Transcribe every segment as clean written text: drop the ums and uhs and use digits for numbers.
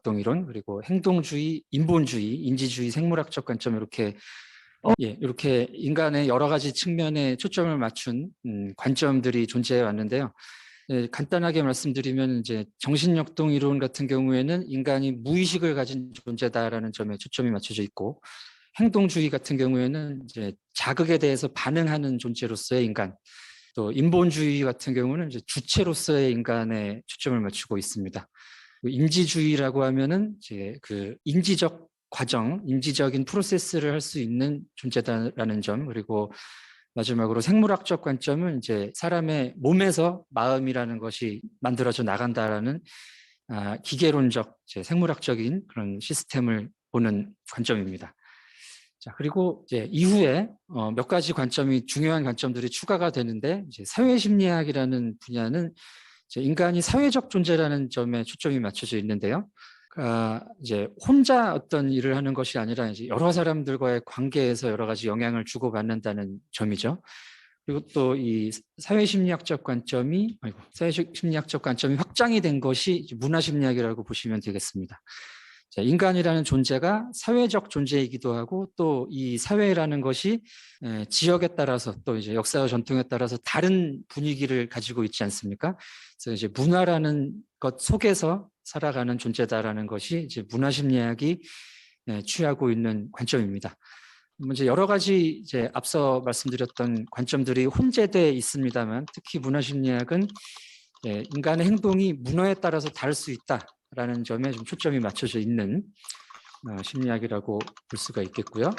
정신역동이론, 그리고 행동주의, 인본주의, 인지주의, 생물학적 관점 이렇게 이렇게 인간의 여러 가지 측면에 초점을 맞춘 관점들이 존재해 왔는데요. 간단하게 말씀드리면 이제 정신역동 이론 같은 경우에는 인간이 무의식을 가진 존재다라는 점에 초점이 맞춰져 있고, 행동주의 같은 경우에는 이제 자극에 대해서 반응하는 존재로서의 인간, 또 인본주의 같은 경우는 이제 주체로서의 인간에 초점을 맞추고 있습니다. 인지주의라고 하면은 이제 그 인지적 과정, 인지적인 프로세스를 할 수 있는 존재다라는 점, 그리고 마지막으로 생물학적 관점은 이제 사람의 몸에서 마음이라는 것이 만들어져 나간다라는 기계론적, 생물학적인 그런 시스템을 보는 관점입니다. 자, 그리고 이제 이후에 몇 가지 관점이 중요한 관점들이 추가가 되는데, 이제 사회심리학이라는 분야는 이제 인간이 사회적 존재라는 점에 초점이 맞춰져 있는데요. 이제 혼자 어떤 일을 하는 것이 아니라 이제 여러 사람들과의 관계에서 여러 가지 영향을 주고받는다는 점이죠. 그리고 또 이 사회심리학적 관점이 확장이 된 것이 문화심리학이라고 보시면 되겠습니다. 자, 인간이라는 존재가 사회적 존재이기도 하고, 또 이 사회라는 것이 지역에 따라서 또 이제 역사와 전통에 따라서 다른 분위기를 가지고 있지 않습니까? 그래서 이제 문화라는 것 속에서 살아가는 존재다라는 것이 이제 문화심리학이 취하고 있는 관점입니다. 이제 여러 가지 이제 앞서 말씀드렸던 관점들이 혼재돼 있습니다만, 특히 문화심리학은 인간의 행동이 문화에 따라서 다를 수 있다라는 점에 좀 초점이 맞춰져 있는 심리학이라고 볼 수가 있겠고요.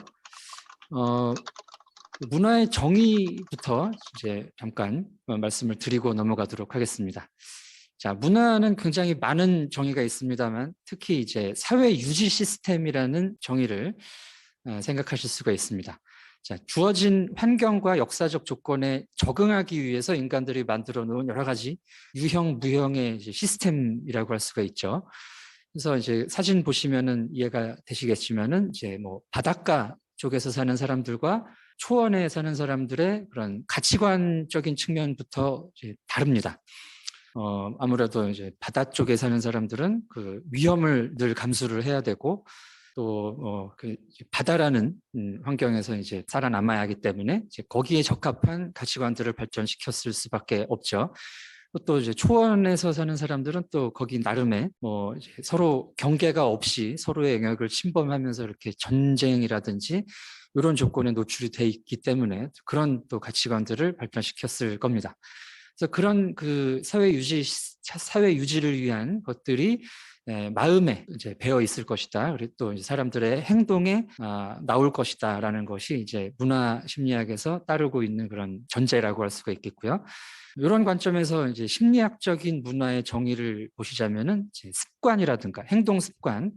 문화의 정의부터 이제 잠깐 말씀을 드리고 넘어가도록 하겠습니다. 자, 문화는 굉장히 많은 정의가 있습니다만, 특히 이제 사회 유지 시스템이라는 정의를 생각하실 수가 있습니다. 자, 주어진 환경과 역사적 조건에 적응하기 위해서 인간들이 만들어 놓은 여러 가지 유형, 무형의 이제 시스템이라고 할 수가 있죠. 그래서 이제 사진 보시면은 이해가 되시겠지만은 이제 뭐 바닷가 쪽에서 사는 사람들과 초원에 사는 사람들의 그런 가치관적인 측면부터 이제 다릅니다. 아무래도 이제 바다 쪽에 사는 사람들은 그 위험을 늘 감수를 해야 되고, 또 그 바다라는 환경에서 이제 살아남아야 하기 때문에 이제 거기에 적합한 가치관들을 발전시켰을 수밖에 없죠. 또 이제 초원에서 사는 사람들은 또 거기 나름의 뭐 이제 서로 경계가 없이 서로의 영역을 침범하면서 이렇게 전쟁이라든지 이런 조건에 노출이 돼 있기 때문에 그런 또 가치관들을 발전시켰을 겁니다. 그래서 그런 그 사회 유지를 위한 것들이 마음에 이제 배어 있을 것이다. 그리고 또 이제 사람들의 행동에 나올 것이다라는 것이 이제 문화 심리학에서 따르고 있는 그런 전제라고 할 수가 있겠고요. 이런 관점에서 이제 심리학적인 문화의 정의를 보시자면은 이제 습관이라든가 행동 습관,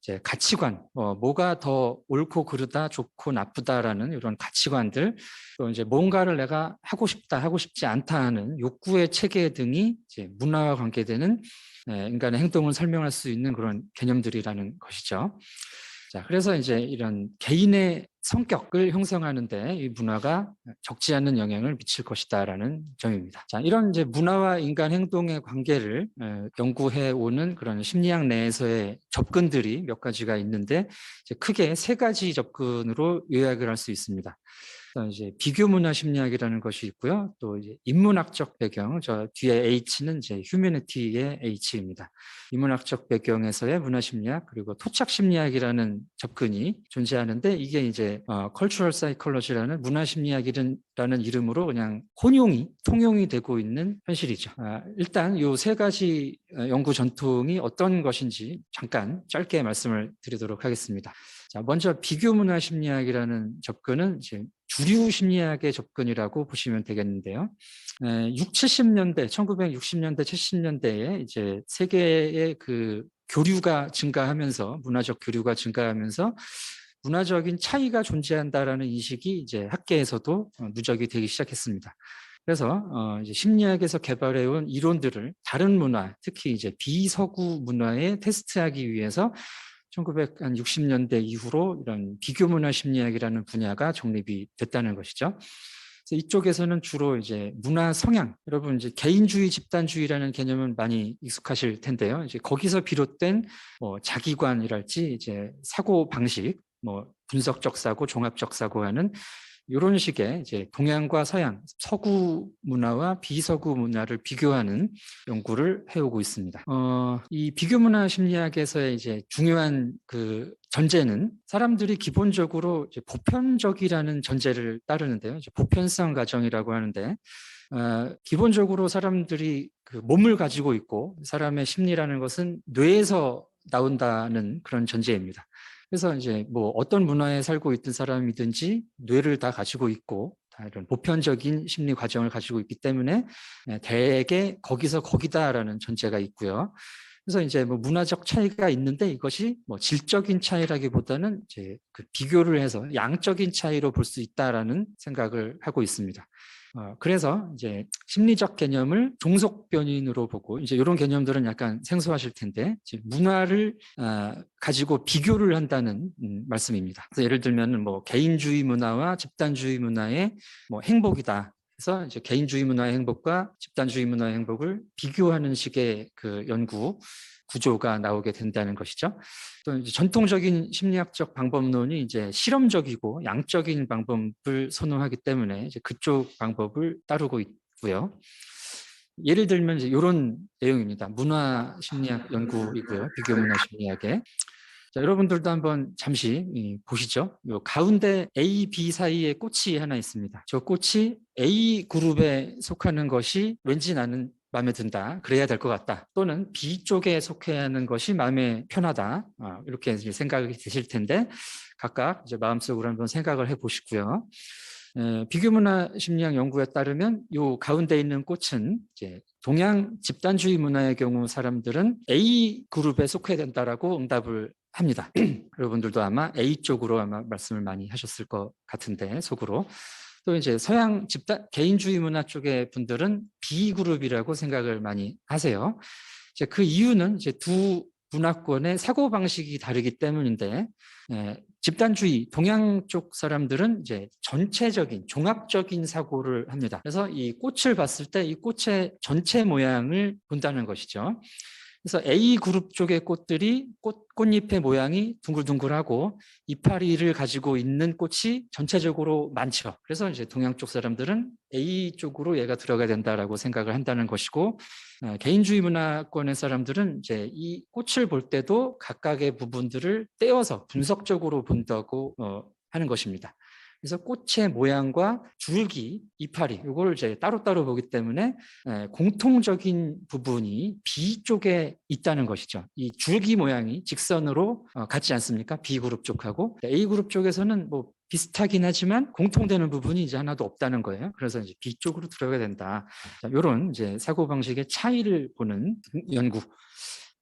이제 가치관, 뭐가 더 옳고 그르다, 좋고 나쁘다라는 이런 가치관들, 또 이제 뭔가를 내가 하고 싶다, 하고 싶지 않다 하는 욕구의 체계 등이 이제 문화와 관계되는 인간의 행동을 설명할 수 있는 그런 개념들이라는 것이죠. 자, 그래서 이제 이런 개인의 성격을 형성하는데 이 문화가 적지 않은 영향을 미칠 것이다라는 점입니다. 자, 이런 이제 문화와 인간 행동의 관계를 연구해 오는 그런 심리학 내에서의 접근들이 몇 가지가 있는데, 이제 크게 세 가지 접근으로 요약을 할 수 있습니다. 이제 비교 문화 심리학이라는 것이 있고요. 또 이제 인문학적 배경, 저 뒤에 H는 이제 휴머니티의 H입니다. 인문학적 배경에서의 문화 심리학, 그리고 토착 심리학이라는 접근이 존재하는데, 이게 이제 cultural psychology라는 문화 심리학이라는 이름으로 그냥 통용이 되고 있는 현실이죠. 일단 이 세 가지 연구 전통이 어떤 것인지 잠깐 짧게 말씀을 드리도록 하겠습니다. 자, 먼저 비교 문화 심리학이라는 접근은 이제 주류 심리학의 접근이라고 보시면 되겠는데요. 70년대, 1960년대, 70년대에 이제 세계의 그 교류가 증가하면서, 문화적 교류가 증가하면서 문화적인 차이가 존재한다라는 인식이 이제 학계에서도 누적이 되기 시작했습니다. 그래서 이제 심리학에서 개발해온 이론들을 다른 문화, 특히 이제 비서구 문화에 테스트하기 위해서 1960년대 이후로 이런 비교 문화 심리학이라는 분야가 정립이 됐다는 것이죠. 그래서 이쪽에서는 주로 이제 문화 성향, 여러분 이제 개인주의, 집단주의라는 개념은 많이 익숙하실 텐데요. 이제 거기서 비롯된 뭐 자기관이랄지 이제 사고 방식, 뭐 분석적 사고, 종합적 사고하는 이런 식의 이제 동양과 서양, 서구 문화와 비서구 문화를 비교하는 연구를 해오고 있습니다. 이 비교 문화 심리학에서의 이제 중요한 그 전제는 사람들이 기본적으로 이제 보편적이라는 전제를 따르는데요. 이제 보편성 가정이라고 하는데, 기본적으로 사람들이 그 몸을 가지고 있고 사람의 심리라는 것은 뇌에서 나온다는 그런 전제입니다. 그래서 이제 뭐 어떤 문화에 살고 있던 사람이든지 뇌를 다 가지고 있고 다 이런 보편적인 심리 과정을 가지고 있기 때문에 대개 거기서 거기다라는 전제가 있고요. 그래서 이제 뭐 문화적 차이가 있는데 이것이 뭐 질적인 차이라기보다는 이제 그 비교를 해서 양적인 차이로 볼 수 있다라는 생각을 하고 있습니다. 그래서 이제 심리적 개념을 종속 변인으로 보고 이제 이런 개념들은 약간 생소하실 텐데 문화를 가지고 비교를 한다는 말씀입니다. 그래서 예를 들면 뭐 개인주의 문화와 집단주의 문화의 뭐 행복이다. 그래서 이제 개인주의 문화의 행복과 집단주의 문화의 행복을 비교하는 식의 그 연구 구조가 나오게 된다는 것이죠. 또 이제 전통적인 심리학적 방법론이 이제 실험적이고 양적인 방법을 선호하기 때문에 이제 그쪽 방법을 따르고 있고요. 예를 들면 이제 이런 내용입니다. 문화 심리학 연구이고요. 비교 문화 심리학에. 자, 여러분들도 한번 잠시 보시죠. 요 가운데 A, B 사이에 꽃이 하나 있습니다. 저 꽃이 A 그룹에 속하는 것이 왠지 나는 마음에 든다. 그래야 될 것 같다. 또는 B 쪽에 속해야 하는 것이 마음에 편하다. 이렇게 이제 생각이 드실 텐데 각각 이제 마음속으로 한번 생각을 해보시고요. 비교문화 심리학 연구에 따르면 이 가운데 있는 꽃은 이제 동양 집단주의 문화의 경우 사람들은 A 그룹에 속해야 된다라고 응답을 합니다. 여러분들도 아마 A 쪽으로 아마 말씀을 많이 하셨을 것 같은데 속으로. 또 이제 서양 집단 개인주의 문화 쪽의 분들은 B 그룹이라고 생각을 많이 하세요. 이제 그 이유는 이제 두 문화권의 사고 방식이 다르기 때문인데 집단주의 동양 쪽 사람들은 이제 전체적인 종합적인 사고를 합니다. 그래서 이 꽃을 봤을 때 이 꽃의 전체 모양을 본다는 것이죠. 그래서 A 그룹 쪽의 꽃들이 꽃잎의 모양이 둥글둥글하고 이파리를 가지고 있는 꽃이 전체적으로 많죠. 그래서 이제 동양 쪽 사람들은 A 쪽으로 얘가 들어가야 된다라고 생각을 한다는 것이고, 개인주의 문화권의 사람들은 이제 이 꽃을 볼 때도 각각의 부분들을 떼어서 분석적으로 본다고 하는 것입니다. 그래서 꽃의 모양과 줄기, 이파리 이걸 이제 따로따로 보기 때문에 공통적인 부분이 B 쪽에 있다는 것이죠. 이 줄기 모양이 직선으로 같지 않습니까? B 그룹 쪽하고 A 그룹 쪽에서는 뭐 비슷하긴 하지만 공통되는 부분이 이제 하나도 없다는 거예요. 그래서 이제 B 쪽으로 들어가야 된다. 자, 이런 이제 사고 방식의 차이를 보는 연구.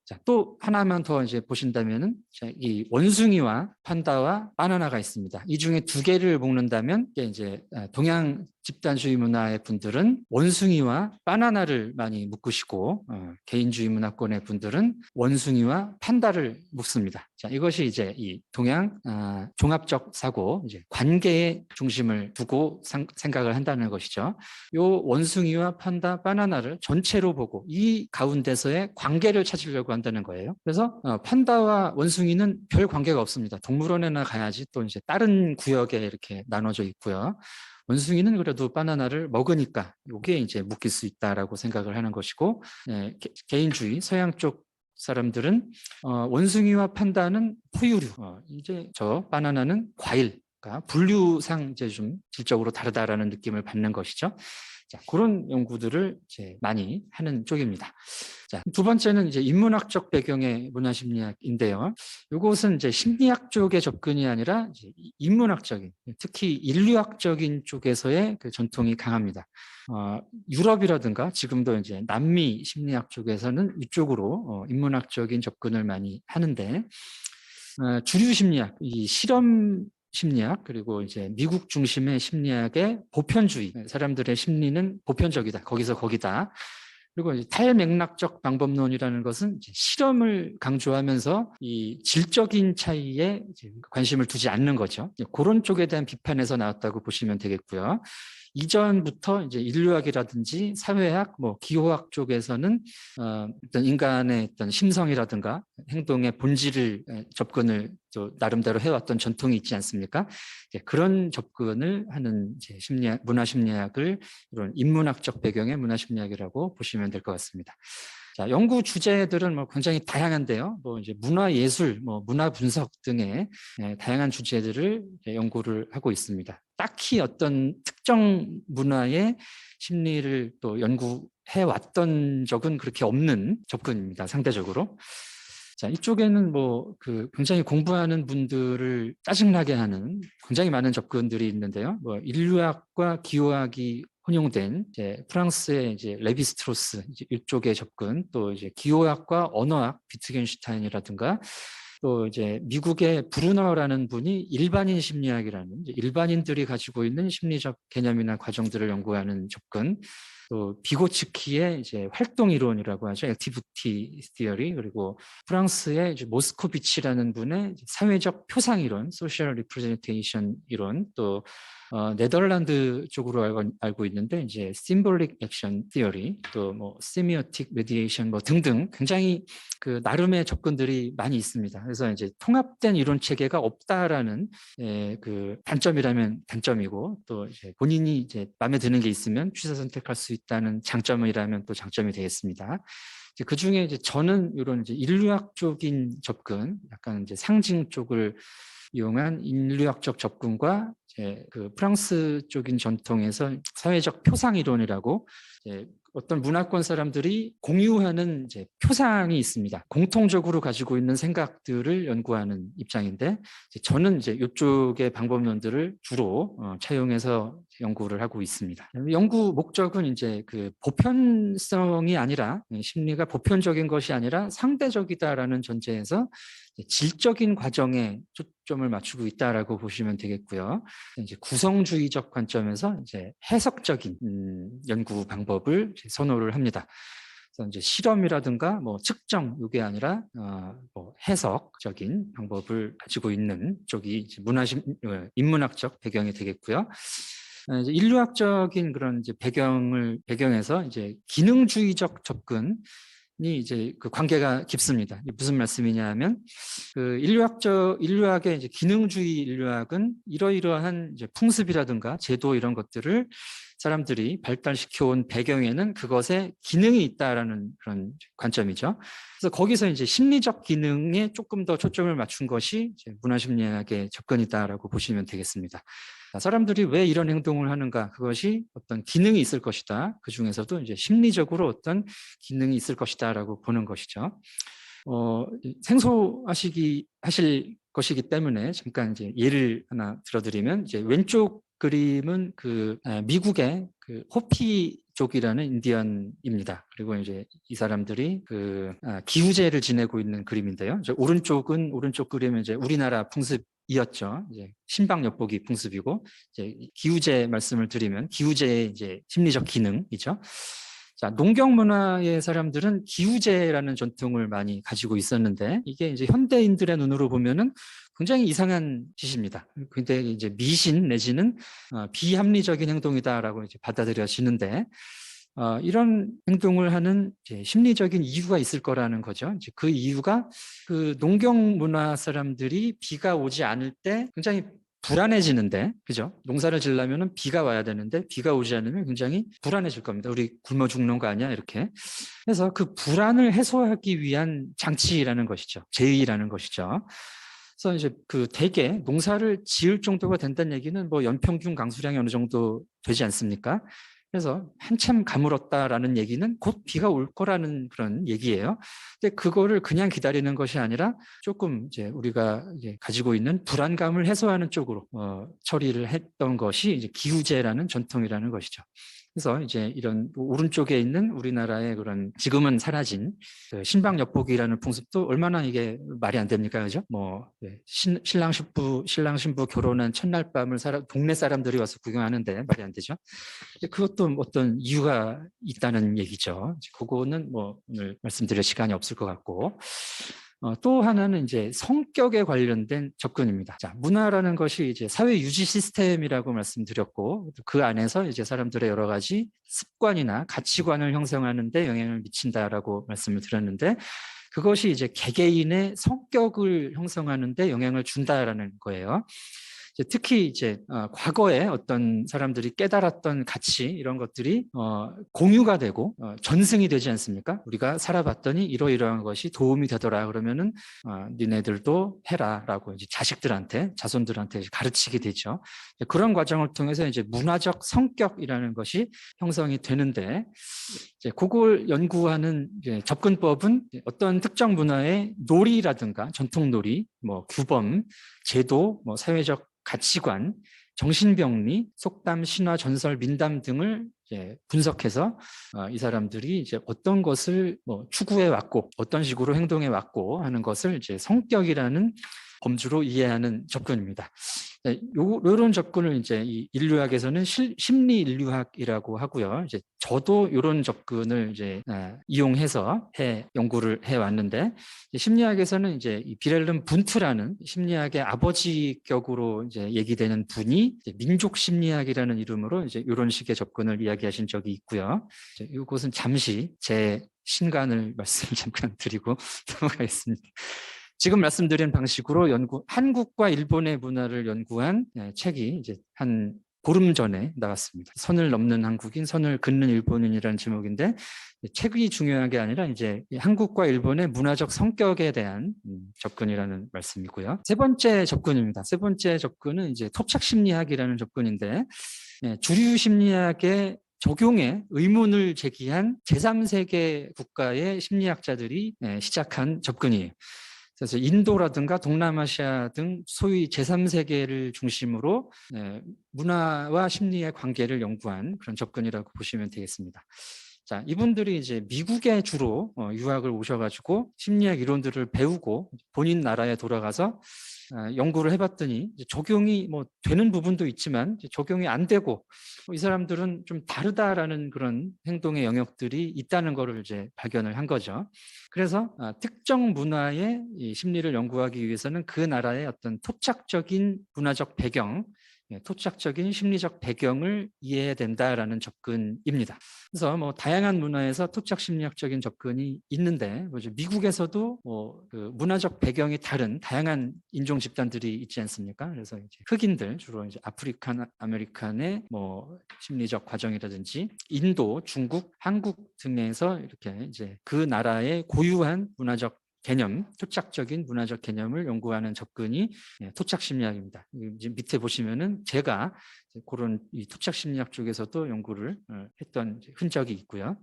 자, 또 하나만 더 이제 보신다면은 이 원숭이와 판다와 바나나가 있습니다. 이 중에 두 개를 먹는다면 이제 동양 집단주의 문화의 분들은 원숭이와 바나나를 많이 묶으시고 개인주의 문화권의 분들은 원숭이와 판다를 묶습니다. 자, 이것이 이제 이 동양 종합적 사고 이제 관계에 중심을 두고 생각을 한다는 것이죠. 요 원숭이와 판다, 바나나를 전체로 보고 이 가운데서의 관계를 찾으려고 한다는 거예요. 그래서 판다와 원숭이는 별 관계가 없습니다. 동물원에나 가야지 또 이제 다른 구역에 이렇게 나눠져 있고요. 원숭이는 그래도 바나나를 먹으니까 이게 이제 묶일 수 있다라고 생각을 하는 것이고, 개인주의 서양 쪽 사람들은 원숭이와 판다는 포유류, 이제 저 바나나는 과일, 그러니까 분류상 이제 좀 질적으로 다르다라는 느낌을 받는 것이죠. 자, 그런 연구들을 이제 많이 하는 쪽입니다. 자, 두 번째는 이제 인문학적 배경의 문화심리학인데요. 이것은 이제 심리학 쪽의 접근이 아니라 이제 인문학적인, 특히 인류학적인 쪽에서의 그 전통이 강합니다. 유럽이라든가 지금도 이제 남미 심리학 쪽에서는 이쪽으로 인문학적인 접근을 많이 하는데, 주류 심리학, 이 실험 심리학 그리고 이제 미국 중심의 심리학의 보편주의, 사람들의 심리는 보편적이다. 거기서 거기다. 그리고 탈맥락적 방법론이라는 것은 이제 실험을 강조하면서 이 질적인 차이에 관심을 두지 않는 거죠. 그런 쪽에 대한 비판에서 나왔다고 보시면 되겠고요. 이전부터 이제 인류학이라든지 사회학, 뭐 기호학 쪽에서는 어떤 인간의 어떤 심성이라든가 행동의 본질을 접근을 또 나름대로 해왔던 전통이 있지 않습니까? 그런 접근을 하는 이제 문화 심리학을 이런 인문학적 배경의 문화 심리학이라고 보시면 될 것 같습니다. 자, 연구 주제들은 뭐 굉장히 다양한데요. 뭐 이제 문화 예술, 뭐 문화 분석 등의 다양한 주제들을 연구를 하고 있습니다. 딱히 어떤 특정 문화의 심리를 또 연구해 왔던 적은 그렇게 없는 접근입니다. 상대적으로. 자, 이쪽에는 뭐 굉장히 공부하는 분들을 짜증나게 하는 굉장히 많은 접근들이 있는데요. 뭐 인류학과 기호학이 혼용된 이제 프랑스의 이제 레비스트로스 이쪽의 접근, 또 이제 기호학과 언어학 비트겐슈타인이라든가, 또 이제 미국의 브루너라는 분이 일반인 심리학이라는 일반인들이 가지고 있는 심리적 개념이나 과정들을 연구하는 접근, 또 비고츠키의 이제 활동 이론이라고 하죠. 액티비티 티어리, 그리고 프랑스의 이제 모스코비치라는 분의 사회적 표상 이론, 소셜 리프레젠테이션 이론, 또 네덜란드 쪽으로 알고 있는데 이제 심볼릭 액션 티어리, 또 뭐 세미오틱 메디에이션 뭐 등등 굉장히 나름의 접근들이 많이 있습니다. 그래서 이제 통합된 이론 체계가 없다라는 그 단점이라면 단점이고, 또 이제 본인이 이제 마음에 드는 게 있으면 취사 선택할 수 있다는 장점이라면 또 장점이 되겠습니다. 그 중에 이제 저는 이런 이제 인류학 쪽인 접근, 약간 이제 상징 쪽을 이용한 인류학적 접근과 이제 프랑스 쪽인 전통에서 사회적 표상 이론이라고 이제 어떤 문화권 사람들이 공유하는 이제 표상이 있습니다. 공통적으로 가지고 있는 생각들을 연구하는 입장인데, 저는 이제 이쪽의 방법론들을 주로 차용해서 연구를 하고 있습니다. 연구 목적은 이제 보편성이 아니라, 심리가 보편적인 것이 아니라 상대적이다라는 전제에서 질적인 과정에 초점을 맞추고 있다라고 보시면 되겠고요. 이제 구성주의적 관점에서 이제 해석적인 연구 방법을 선호를 합니다. 그래서 이제 실험이라든가 뭐 측정 이게 아니라 뭐 해석적인 방법을 가지고 있는 쪽이 이제 인문학적 배경이 되겠고요. 이제 인류학적인 그런 이제 배경에서 이제 기능주의적 접근이 이제 관계가 깊습니다. 무슨 말씀이냐면 인류학의 이제 기능주의 인류학은 이러이러한 이제 풍습이라든가 제도 이런 것들을 사람들이 발달시켜온 배경에는 그것에 기능이 있다라는 그런 관점이죠. 그래서 거기서 이제 심리적 기능에 조금 더 초점을 맞춘 것이 이제 문화심리학의 접근이다라고 보시면 되겠습니다. 사람들이 왜 이런 행동을 하는가? 그것이 어떤 기능이 있을 것이다. 그 중에서도 이제 심리적으로 어떤 기능이 있을 것이다라고 보는 것이죠. 하실 것이기 때문에 잠깐 이제 예를 하나 들어드리면, 이제 왼쪽 그림은 미국의 호피 쪽이라는 인디언입니다. 그리고 이제 이 사람들이 기후제를 지내고 있는 그림인데요. 오른쪽 그림은 이제 우리나라 풍습이었죠. 이제 신방엽복이 풍습이고, 이제 기후제 말씀을 드리면 기후제의 이제 심리적 기능이죠. 자, 농경 문화의 사람들은 기후제라는 전통을 많이 가지고 있었는데, 이게 이제 현대인들의 눈으로 보면은 굉장히 이상한 짓입니다. 근데 이제 미신 내지는 비합리적인 행동이다라고 이제 받아들여지는데, 이런 행동을 하는 이제 심리적인 이유가 있을 거라는 거죠. 이제 그 이유가 농경 문화 사람들이 비가 오지 않을 때 굉장히 불안해지는데, 그죠? 농사를 지으려면 비가 와야 되는데 비가 오지 않으면 굉장히 불안해질 겁니다. 우리 굶어 죽는 거 아니야? 이렇게. 그래서 그 불안을 해소하기 위한 장치라는 것이죠. 제의라는 것이죠. 그래서 이제 대개 농사를 지을 정도가 된다는 얘기는 뭐 연평균 강수량이 어느 정도 되지 않습니까? 그래서 한참 가물었다라는 얘기는 곧 비가 올 거라는 그런 얘기예요. 근데 그거를 그냥 기다리는 것이 아니라 조금 이제 우리가 이제 가지고 있는 불안감을 해소하는 쪽으로 처리를 했던 것이 이제 기후제라는 전통이라는 것이죠. 그래서 이제 이런 오른쪽에 있는 우리나라의 그런 지금은 사라진 신방 엽복이라는 풍습도 얼마나 이게 말이 안 됩니까, 그죠? 뭐 신랑 신부 결혼한 첫날 밤을 동네 사람들이 와서 구경하는데 말이 안 되죠. 그것도 어떤 이유가 있다는 얘기죠. 그거는 뭐 오늘 말씀드릴 시간이 없을 것 같고, 또 하나는 이제 성격에 관련된 접근입니다. 자, 문화라는 것이 이제 사회 유지 시스템이라고 말씀드렸고, 그 안에서 이제 사람들의 여러 가지 습관이나 가치관을 형성하는 데 영향을 미친다라고 말씀을 드렸는데, 그것이 이제 개개인의 성격을 형성하는 데 영향을 준다라는 거예요. 특히 이제 과거에 어떤 사람들이 깨달았던 가치 이런 것들이 공유가 되고 전승이 되지 않습니까? 우리가 살아봤더니 이러이러한 것이 도움이 되더라 그러면은 니네들도 해라라고 이제 자식들한테 자손들한테 이제 가르치게 되죠. 그런 과정을 통해서 이제 문화적 성격이라는 것이 형성이 되는데 이제 그걸 연구하는 이제 접근법은 어떤 특정 문화의 놀이라든가 전통 놀이, 뭐 규범, 제도, 뭐 사회적 가치관, 정신병리, 속담, 신화, 전설, 민담 등을 이제 분석해서 이 사람들이 이제 어떤 것을 뭐 추구해 왔고 어떤 식으로 행동해 왔고 하는 것을 이제 성격이라는 범주로 이해하는 접근입니다. 이런 접근을 이제 이 인류학에서는 심리 인류학이라고 하고요. 이제 저도 이런 접근을 이제 이용해서 연구를 해 왔는데 심리학에서는 이제 이 비렐름 분트라는 심리학의 아버지격으로 이제 얘기되는 분이 이제 민족 심리학이라는 이름으로 이제 이런 식의 접근을 이야기하신 적이 있고요. 이것은 잠시 제 신간을 말씀 잠깐 드리고 넘어가겠습니다. 지금 말씀드린 방식으로 한국과 일본의 문화를 연구한 책이 이제 한 보름 전에 나왔습니다. 선을 넘는 한국인, 선을 긋는 일본인이라는 제목인데 책이 중요한 게 아니라 이제 한국과 일본의 문화적 성격에 대한 접근이라는 말씀이고요. 세 번째 접근입니다. 세 번째 접근은 이제 토착 심리학이라는 접근인데 주류 심리학의 적용에 의문을 제기한 제3세계 국가의 심리학자들이 시작한 접근이에요. 그래서 인도라든가 동남아시아 등 소위 제3세계를 중심으로 문화와 심리의 관계를 연구한 그런 접근이라고 보시면 되겠습니다. 자, 이분들이 이제 미국에 주로 유학을 오셔가지고 심리학 이론들을 배우고 본인 나라에 돌아가서 연구를 해봤더니 적용이 뭐 되는 부분도 있지만 적용이 안 되고 이 사람들은 좀 다르다라는 그런 행동의 영역들이 있다는 것을 이제 발견을 한 거죠. 그래서 특정 문화의 이 심리를 연구하기 위해서는 그 나라의 어떤 토착적인 문화적 배경, 토착적인 심리적 배경을 이해해야 된다라는 접근입니다. 그래서 뭐 다양한 문화에서 토착 심리학적인 접근이 있는데 미국에서도 그 문화적 배경이 다른 다양한 인종 집단들이 있지 않습니까? 그래서 이제 흑인들 주로 이제 아프리칸 아메리칸의 뭐 심리적 과정이라든지 인도, 중국, 한국 등에서 이렇게 이제 그 나라의 고유한 문화적 개념, 토착적인 문화적 개념을 연구하는 접근이 토착 심리학입니다. 밑에 보시면은 제가 그런 이 토착 심리학 쪽에서도 연구를 했던 흔적이 있고요.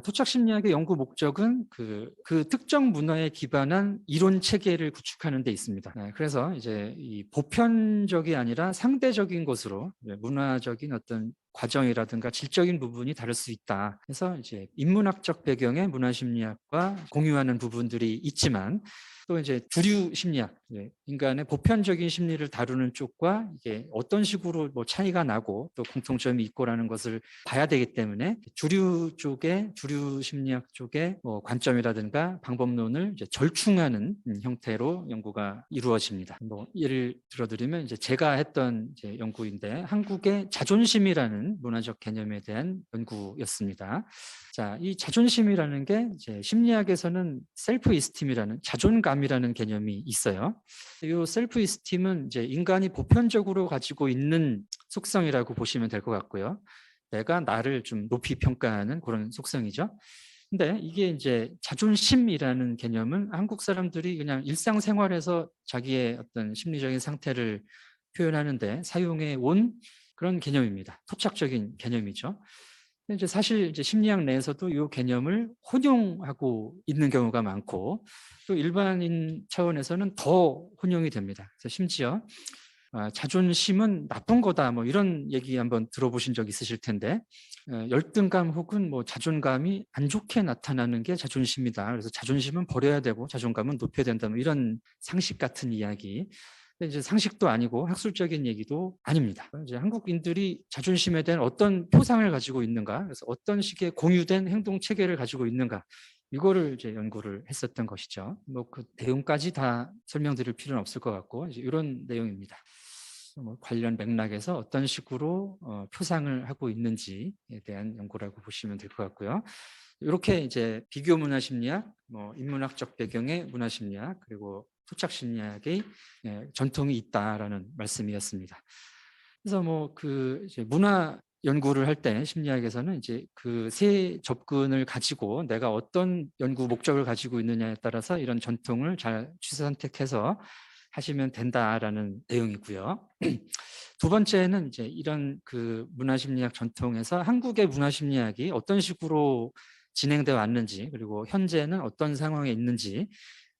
토착 심리학의 연구 목적은 그 특정 문화에 기반한 이론 체계를 구축하는 데 있습니다. 그래서 이제 이 보편적이 아니라 상대적인 것으로 문화적인 어떤 과정이라든가 질적인 부분이 다를 수 있다. 그래서 이제 인문학적 배경의 문화심리학과 공유하는 부분들이 있지만 또 이제 주류 심리학, 인간의 보편적인 심리를 다루는 쪽과 이게 어떤 식으로 뭐 차이가 나고 또 공통점이 있고라는 것을 봐야 되기 때문에 주류 심리학 쪽의 뭐 관점이라든가 방법론을 이제 절충하는 형태로 연구가 이루어집니다. 뭐 예를 들어드리면 이제 제가 했던 이제 연구인데 한국의 자존심이라는 문화적 개념에 대한 연구였습니다. 자, 이 자존심이라는 게 이제 심리학에서는 셀프 이스팀이라는 자존감이라는 개념이 있어요. 이 셀프 이스팀은 이제 인간이 보편적으로 가지고 있는 속성이라고 보시면 될 것 같고요. 내가 나를 좀 높이 평가하는 그런 속성이죠. 근데 이게 이제 자존심이라는 개념은 한국 사람들이 그냥 일상생활에서 자기의 어떤 심리적인 상태를 표현하는데 사용해 온 그런 개념입니다. 토착적인 개념이죠. 이제 사실 이제 심리학 내에서도 이 개념을 혼용하고 있는 경우가 많고 또 일반인 차원에서는 더 혼용이 됩니다. 그래서 심지어 자존심은 나쁜 거다 뭐 이런 얘기 한번 들어보신 적 있으실 텐데 열등감 혹은 뭐 자존감이 안 좋게 나타나는 게 자존심이다. 그래서 자존심은 버려야 되고 자존감은 높여야 된다. 뭐 이런 상식 같은 이야기. 근데 이제 상식도 아니고 학술적인 얘기도 아닙니다. 이제 한국인들이 자존심에 대한 어떤 표상을 가지고 있는가, 그래서 어떤 식의 공유된 행동 체계를 가지고 있는가, 이거를 이제 연구를 했었던 것이죠. 뭐 그 내용까지 다 설명드릴 필요는 없을 것 같고 이제 이런 내용입니다. 뭐 관련 맥락에서 어떤 식으로 표상을 하고 있는지에 대한 연구라고 보시면 될 것 같고요. 이렇게 이제 비교 문화 심리학, 뭐 인문학적 배경의 문화 심리학, 그리고 토착 심리학의 전통이 있다라는 말씀이었습니다. 그래서 뭐 그 이제 문화 연구를 할 때 심리학에서는 이제 그 세 접근을 가지고 내가 어떤 연구 목적을 가지고 있느냐에 따라서 이런 전통을 잘 취사 선택해서 하시면 된다라는 내용이고요. 두 번째는 이제 이런 그 문화심리학 전통에서 한국의 문화심리학이 어떤 식으로 진행되어 왔는지, 그리고 현재는 어떤 상황에 있는지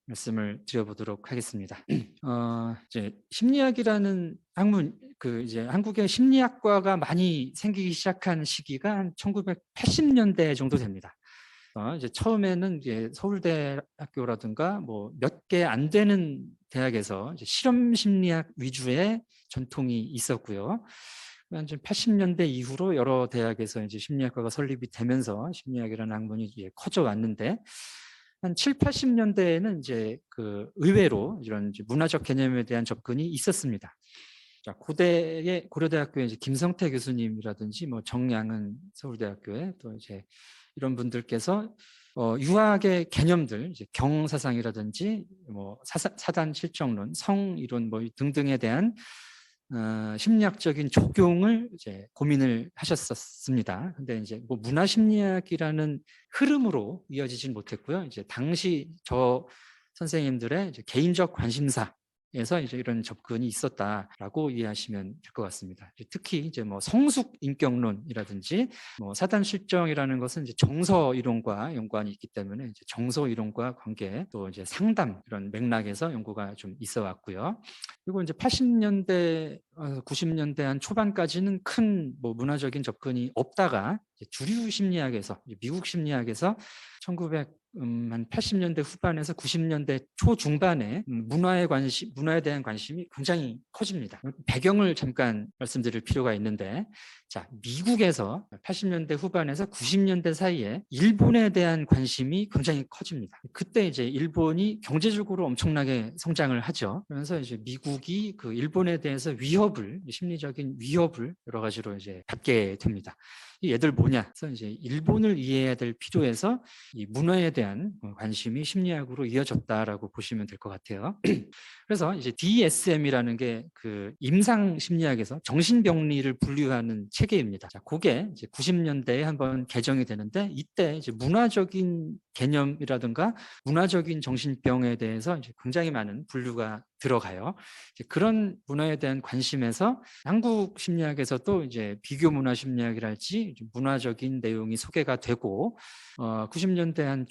말씀을 드려보도록 하겠습니다. 이제 심리학이라는 학문, 그 이제 한국의 심리학과가 많이 생기기 시작한 시기가 한 1980년대 정도 됩니다. 이제 처음에는 이제 서울대학교라든가 뭐 몇 개 안 되는 대학에서 이제 실험 심리학 위주의 전통이 있었고요. 한 80년대 이후로 여러 대학에서 이제 심리학과가 설립이 되면서 심리학이라는 학문이 이제 커져 왔는데, 한 7, 80년대에는 이제 그 의외로 이런 이제 문화적 개념에 대한 접근이 있었습니다. 자, 고려대학교의 이제 김성태 교수님이라든지 뭐 정양은 서울대학교에 또 이제 이런 분들께서 유학의 개념들, 이제 경사상이라든지 뭐 사단 실정론, 성이론 뭐 등등에 대한 심리학적인 적용을 이제 고민을 하셨었습니다. 근데 이제 뭐 문화심리학이라는 흐름으로 이어지진 못했고요. 이제 당시 저 선생님들의 이제 개인적 관심사 에서 이제 이런 접근이 있었다라고 이해하시면 될 것 같습니다. 특히 이제 뭐 성숙 인격론이라든지 뭐 사단 실정이라는 것은 이제 정서 이론과 연관이 있기 때문에 이제 정서 이론과 관계, 또 이제 상담 이런 맥락에서 연구가 좀 있어 왔고요. 그리고 이제 80년대, 90년대 한 초반까지는 큰 뭐 문화적인 접근이 없다가 주류 심리학에서, 미국 심리학에서 80년대 후반에서 90년대 초중반에 문화에 대한 관심이 굉장히 커집니다. 배경을 잠깐 말씀드릴 필요가 있는데, 자, 미국에서 80년대 후반에서 90년대 사이에 일본에 대한 관심이 굉장히 커집니다. 그때 이제 일본이 경제적으로 엄청나게 성장을 하죠. 그러면서 이제 미국이 그 일본에 대해서 심리적인 위협을 여러 가지로 이제 받게 됩니다. 이 얘들 뭐냐? 그래서 이제 일본을 이해해야 될 필요에서 이 문화에 대한 관심이 심리학으로 이어졌다라고 보시면 될 것 같아요. 그래서 이제 DSM이라는 게 그 임상 심리학에서 정신병리를 분류하는 체계입니다. 자, 그게 이제 90년대에 한번 개정이 되는데, 이때 이제 문화적인 개념이라든가 문화적인 정신병에 대해서 이제 굉장히 많은 분류가 들어가요. 이제 그런 문화에 대한 관심에서 한국 심리학에서도 이제 비교 문화 심리학이랄지 문화적인 내용이 소개가 되고, 90년대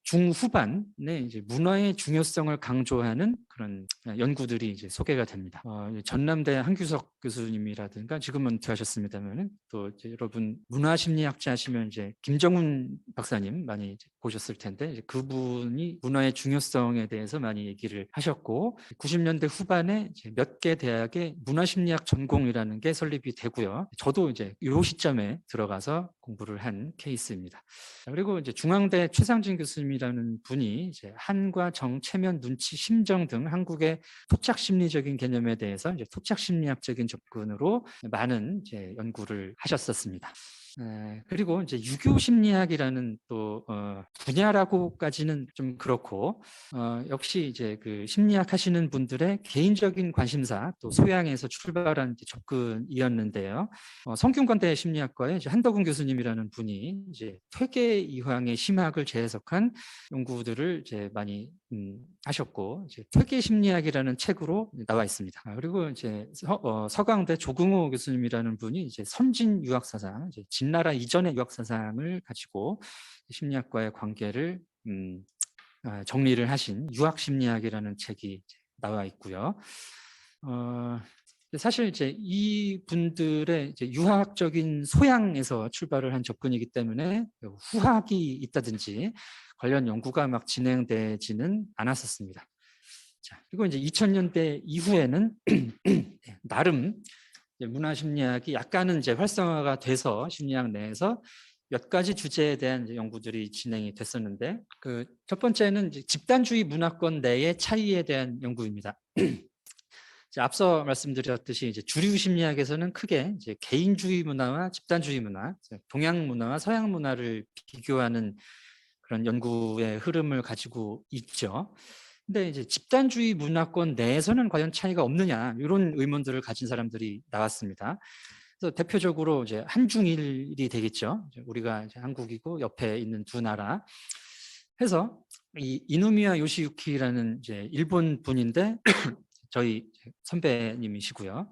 중후반에 이제 문화의 중요성을 강조하는 그런 연구들이 이제 소개가 됩니다. 전남대 한규석 교수님이라든가 지금은 은퇴하셨습니다만은 또 이제 여러분 문화심리학자 하시면 이제 김정훈 박사님 많이 이제 보셨을 텐데, 이제 그분이 문화의 중요성에 대해서 많이 얘기를 하셨고, 90년대 후반에 이제 몇 개 대학의 문화심리학 전공이라는 게 설립이 되고요. 저도 이제 이 시점에 들어가서 공부를 한 케이스입니다. 그리고 이제 중앙대 최상진 교수님이라는 분이 이제 한과 정, 체면, 눈치, 심정 등 한국의 토착 심리적인 개념에 대해서 이제 토착 심리학적인 접근으로 많은 이제 연구를 하셨었습니다. 그리고 이제 유교 심리학이라는 또 분야라고까지는 좀 그렇고, 역시 이제 그 심리학 하시는 분들의 개인적인 관심사 또 소양에서 출발한 접근이었는데요. 성균관대 심리학과의 이제 한덕훈 교수님이라는 분이 이제 퇴계 이황의 심학을 재해석한 연구들을 이제 많이 하셨고, 이제 퇴계 심리학이라는 책으로 나와 있습니다. 그리고 이제 서강대 조궁호 교수님이라는 분이 이제 선진 유학 사상, 이제 진나라 이전의 유학 사상을 가지고 심리학과의 관계를 정리를 하신 유학 심리학이라는 책이 나와 있고요. 사실 이제 이 분들의 이제 유학적인 소양에서 출발을 한 접근이기 때문에 후학이 있다든지 관련 연구가 막 진행되지는 않았었습니다. 자, 그리고 이제 2000년대 이후에는 나름 문화심리학이 약간은 이제 활성화가 돼서 심리학 내에서 몇 가지 주제에 대한 이제 연구들이 진행이 됐었는데, 그 첫 번째는 이제 집단주의 문화권 내의 차이에 대한 연구입니다. 이제 앞서 말씀드렸듯이 이제 주류 심리학에서는 크게 이제 개인주의 문화와 집단주의 문화, 동양 문화와 서양 문화를 비교하는 그런 연구의 흐름을 가지고 있죠. 근데 이제 집단주의 문화권 내에서는 과연 차이가 없느냐, 이런 의문들을 가진 사람들이 나왔습니다. 그래서 대표적으로 이제 한중일이 되겠죠. 우리가 이제 한국이고 옆에 있는 두 나라 해서 이 이노미야 요시유키라는 이제 일본 분인데 저희 선배님이시고요.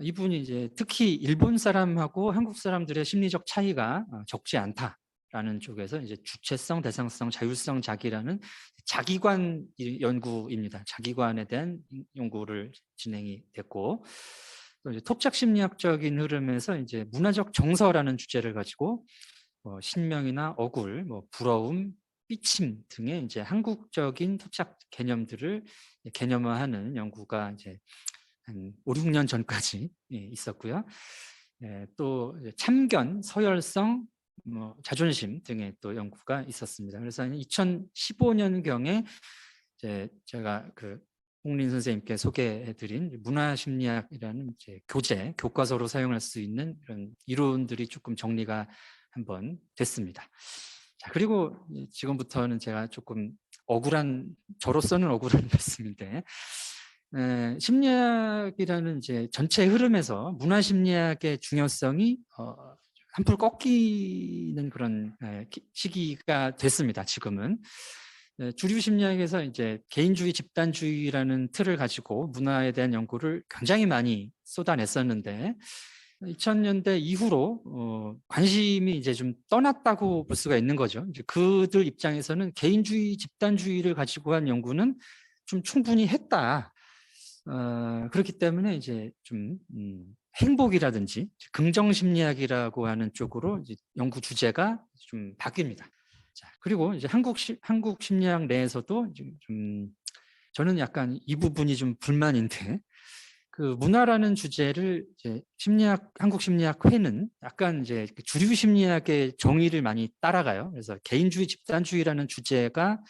이분이 이제 특히 일본 사람하고 한국 사람들의 심리적 차이가 적지 않다라는 쪽에서 이제 주체성, 대상성, 자율성, 자기라는 자기관 연구입니다. 자기관에 대한 연구를 진행이 됐고, 또 이제 토착 심리학적인 흐름에서 이제 문화적 정서라는 주제를 가지고 신명이나 억울, 부러움, 삐침 등의 이제 한국적인 토착 개념들을 개념화하는 연구가 이제 한 5, 6년 전까지 있었고요. 또 참견, 서열성, 자존심 등의 또 연구가 있었습니다. 그래서 2015년경에 이제 제가 그 홍린 선생님께 소개해드린 문화심리학이라는 이제 교과서로 사용할 수 있는 이런 이론들이 조금 정리가 한번 됐습니다. 자, 그리고 지금부터는 제가 조금 저로서는 억울한 말씀인데, 심리학이라는 이제 전체 흐름에서 문화심리학의 중요성이 한풀 꺾이는 그런 시기가 됐습니다. 지금은. 주류 심리학에서 이제 개인주의, 집단주의라는 틀을 가지고 문화에 대한 연구를 굉장히 많이 쏟아냈었는데 2000년대 이후로 관심이 이제 좀 떠났다고 볼 수가 있는 거죠. 이제 그들 입장에서는 개인주의, 집단주의를 가지고 한 연구는 좀 충분히 했다. 그렇기 때문에 이제 좀 행복이라든지 긍정 심리학이라고 하는 쪽으로 이제 연구 주제가 좀 바뀝니다. 자, 그리고 이제 한국 심리학 내에서도 좀 저는 약간 이 부분이 좀 불만인데, 그 문화라는 주제를 이제 한국 심리학회는 약간 이제 주류 심리학의 정의를 많이 따라가요. 그래서 개인주의, 집단주의라는 주제가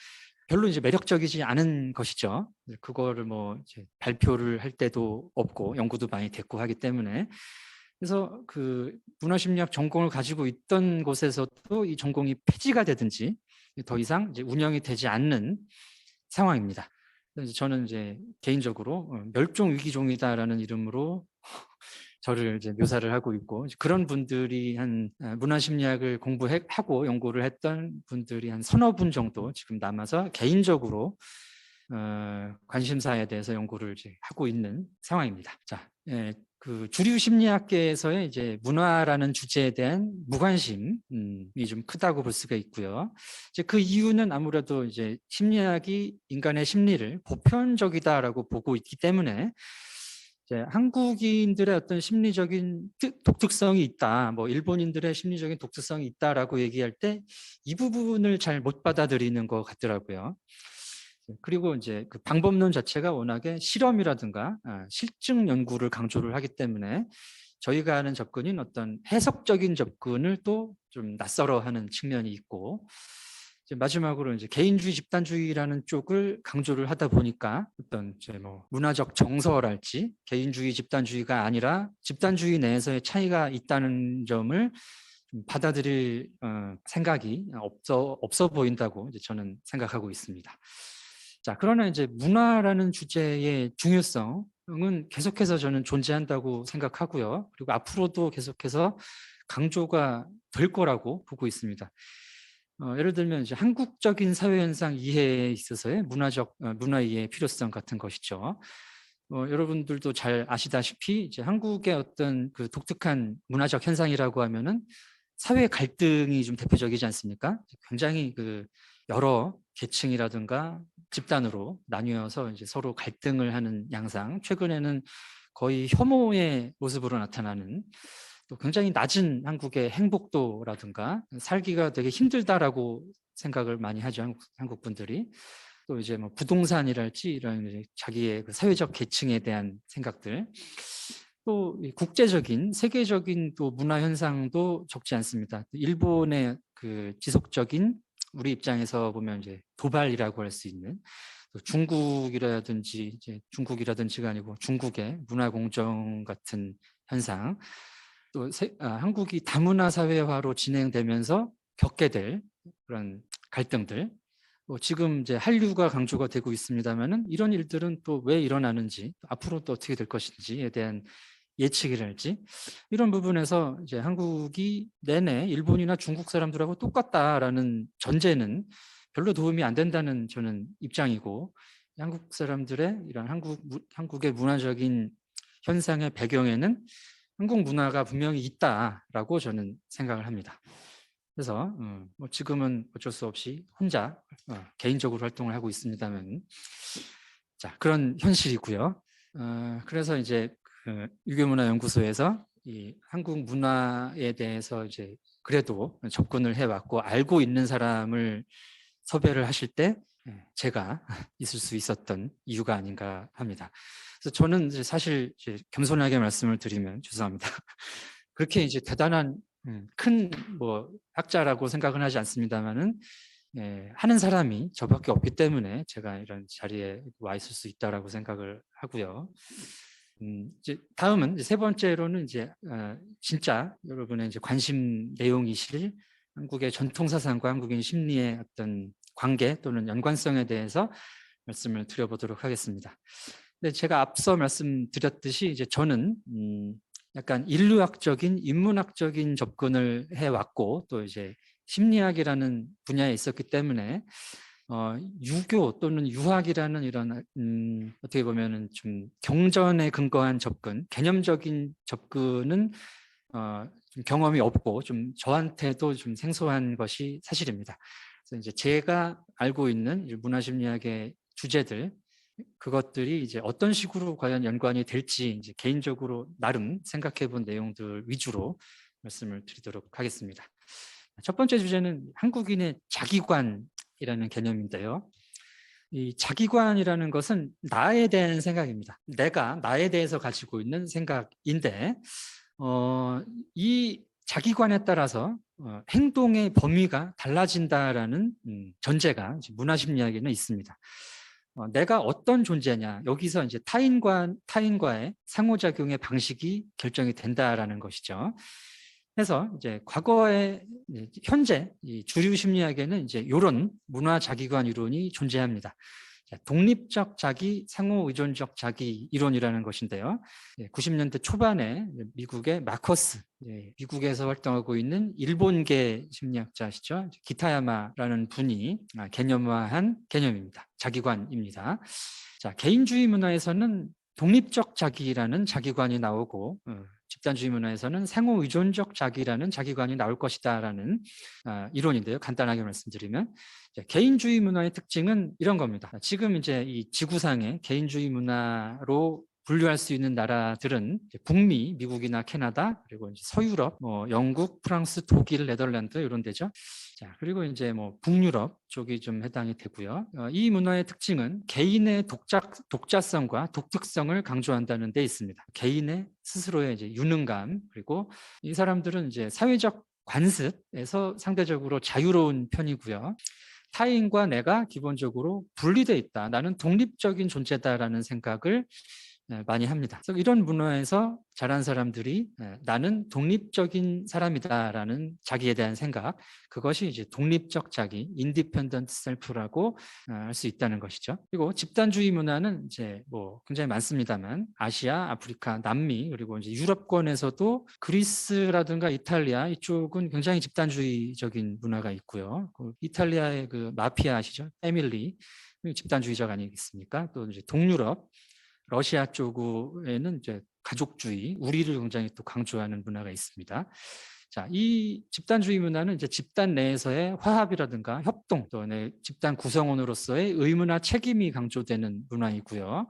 별로 이제 매력적이지 않은 것이죠. 그거를 이제 발표를 할 때도 없고 연구도 많이 됐고 하기 때문에. 그래서 그 문화심리학 전공을 가지고 있던 곳에서도 이 전공이 폐지가 되든지 더 이상 이제 운영이 되지 않는 상황입니다. 저는 이제 개인적으로 멸종 위기종이다라는 이름으로 저를 이제 묘사를 하고 있고, 그런 분들이 문화심리학을 공부하고 연구를 했던 분들이 한 서너 분 정도 지금 남아서 개인적으로 관심사에 대해서 연구를 이제 하고 있는 상황입니다. 자, 그 주류 심리학계에서의 이제 문화라는 주제에 대한 무관심이 좀 크다고 볼 수가 있고요. 이제 그 이유는 아무래도 이제 심리학이 인간의 심리를 보편적이다라고 보고 있기 때문에 이제 한국인들의 어떤 심리적인 독특성이 있다, 일본인들의 심리적인 독특성이 있다라고 얘기할 때 이 부분을 잘 못 받아들이는 것 같더라고요. 그리고 이제 그 방법론 자체가 워낙에 실험이라든가 실증 연구를 강조를 하기 때문에 저희가 하는 접근인 어떤 해석적인 접근을 또 좀 낯설어 하는 측면이 있고, 이제 마지막으로 이제 개인주의, 집단주의라는 쪽을 강조를 하다 보니까 어떤 이제 문화적 정서랄지 개인주의, 집단주의가 아니라 집단주의 내에서의 차이가 있다는 점을 좀 받아들일 생각이 없어 보인다고 이제 저는 생각하고 있습니다. 자, 그러나 이제 문화라는 주제의 중요성은 계속해서 저는 존재한다고 생각하고요. 그리고 앞으로도 계속해서 강조가 될 거라고 보고 있습니다. 예를 들면 이제 한국적인 사회현상 이해에 있어서의 문화 이해의 필요성 같은 것이죠. 여러분들도 잘 아시다시피 이제 한국의 어떤 그 독특한 문화적 현상이라고 하면은 사회 갈등이 좀 대표적이지 않습니까? 굉장히 그 여러 계층이라든가 집단으로 나뉘어서 이제 서로 갈등을 하는 양상, 최근에는 거의 혐오의 모습으로 나타나는, 또 굉장히 낮은 한국의 행복도라든가 살기가 되게 힘들다라고 생각을 많이 하죠, 한국 분들이. 또 이제 부동산이랄지 이런 자기의 그 사회적 계층에 대한 생각들. 또 이 국제적인 세계적인 또 문화 현상도 적지 않습니다. 일본의 그 지속적인 우리 입장에서 보면 이제 도발이라고 할 수 있는 또 중국이라든지가 아니고 중국의 문화 공정 같은 현상, 또 한국이 다문화 사회화로 진행되면서 겪게 될 그런 갈등들, 지금 이제 한류가 강조가 되고 있습니다만은 이런 일들은 또 왜 일어나는지, 앞으로 또 어떻게 될 것인지에 대한 예측이랄지, 이런 부분에서 이제 한국이 내내 일본이나 중국 사람들하고 똑같다라는 전제는 별로 도움이 안 된다는 저는 입장이고, 한국 사람들의 이런 한국의 문화적인 현상의 배경에는 한국 문화가 분명히 있다라고 저는 생각을 합니다. 그래서 뭐 지금은 어쩔 수 없이 혼자 개인적으로 활동을 하고 있습니다만, 자, 그런 현실이고요. 그래서 이제 그 유교문화연구소에서 이 한국 문화에 대해서 이제 그래도 접근을 해왔고 알고 있는 사람을 섭외를 하실 때 제가 있을 수 있었던 이유가 아닌가 합니다. 그래서 저는 이제 사실 이제 겸손하게 말씀을 드리면 죄송합니다. 그렇게 이제 대단한 큰 뭐 학자라고 생각은 하지 않습니다만은, 하는 사람이 저밖에 없기 때문에 제가 이런 자리에 와 있을 수 있다라고 생각을 하고요. 이제 다음은 이제 세 번째로는 이제 진짜 여러분의 이제 관심 내용이실 한국의 전통 사상과 한국인 심리의 어떤 관계 또는 연관성에 대해서 말씀을 드려보도록 하겠습니다. 근데 제가 앞서 말씀드렸듯이 이제 저는 약간 인류학적인 인문학적인 접근을 해왔고, 또 이제 심리학이라는 분야에 있었기 때문에 유교 또는 유학이라는 이런 어떻게 보면은 좀 경전에 근거한 접근, 개념적인 접근은 좀 경험이 없고 좀 저한테도 좀 생소한 것이 사실입니다. 그래서 이제 제가 알고 있는 문화심리학의 주제들, 그것들이 이제 어떤 식으로 과연 연관이 될지 이제 개인적으로 나름 생각해 본 내용들 위주로 말씀을 드리도록 하겠습니다. 첫 번째 주제는 한국인의 자기관이라는 개념인데요. 이 자기관이라는 것은 나에 대한 생각입니다. 내가 나에 대해서 가지고 있는 생각인데, 이 자기관에 따라서 행동의 범위가 달라진다라는 전제가 문화심리학에는 있습니다. 내가 어떤 존재냐, 여기서 이제 타인과의 상호작용의 방식이 결정이 된다라는 것이죠. 그래서 이제 과거에 현재 이 주류 심리학에는 이제 이런 문화 자기관 이론이 존재합니다. 독립적 자기, 상호 의존적 자기 이론이라는 것인데요. 90년대 초반에 미국의 마커스, 미국에서 활동하고 있는 일본계 심리학자시죠. 기타야마라는 분이 개념화한 개념입니다. 자기관입니다. 자, 개인주의 문화에서는 독립적 자기라는 자기관이 나오고, 집단주의 문화에서는 상호 의존적 자기라는 자기관이 나올 것이다라는 이론인데요. 간단하게 말씀드리면, 개인주의 문화의 특징은 이런 겁니다. 지금 이제 이 지구상의 개인주의 문화로 분류할 수 있는 나라들은 북미, 미국이나 캐나다, 그리고 이제 서유럽, 영국, 프랑스, 독일, 네덜란드 이런 데죠. 자, 그리고 이제 북유럽 쪽이 좀 해당이 되고요. 이 문화의 특징은 개인의 독자성과 독특성을 강조한다는 데 있습니다. 개인의 스스로의 이제 유능감, 그리고 이 사람들은 이제 사회적 관습에서 상대적으로 자유로운 편이고요. 타인과 내가 기본적으로 분리되어 있다. 나는 독립적인 존재다라는 생각을 많이 합니다. 그래서 이런 문화에서 자란 사람들이 나는 독립적인 사람이다라는 자기에 대한 생각, 그것이 이제 독립적 자기, independent self라고 할 수 있다는 것이죠. 그리고 집단주의 문화는 이제 굉장히 많습니다만 아시아, 아프리카, 남미, 그리고 이제 유럽권에서도 그리스라든가 이탈리아 이쪽은 굉장히 집단주의적인 문화가 있고요. 이탈리아의 그 마피아 아시죠? 패밀리 집단주의적 아니겠습니까? 또 이제 동유럽 러시아 쪽에는 이제 가족주의, 우리를 굉장히 또 강조하는 문화가 있습니다. 자, 이 집단주의 문화는 이제 집단 내에서의 화합이라든가 협동, 또 집단 구성원으로서의 의무나 책임이 강조되는 문화이고요.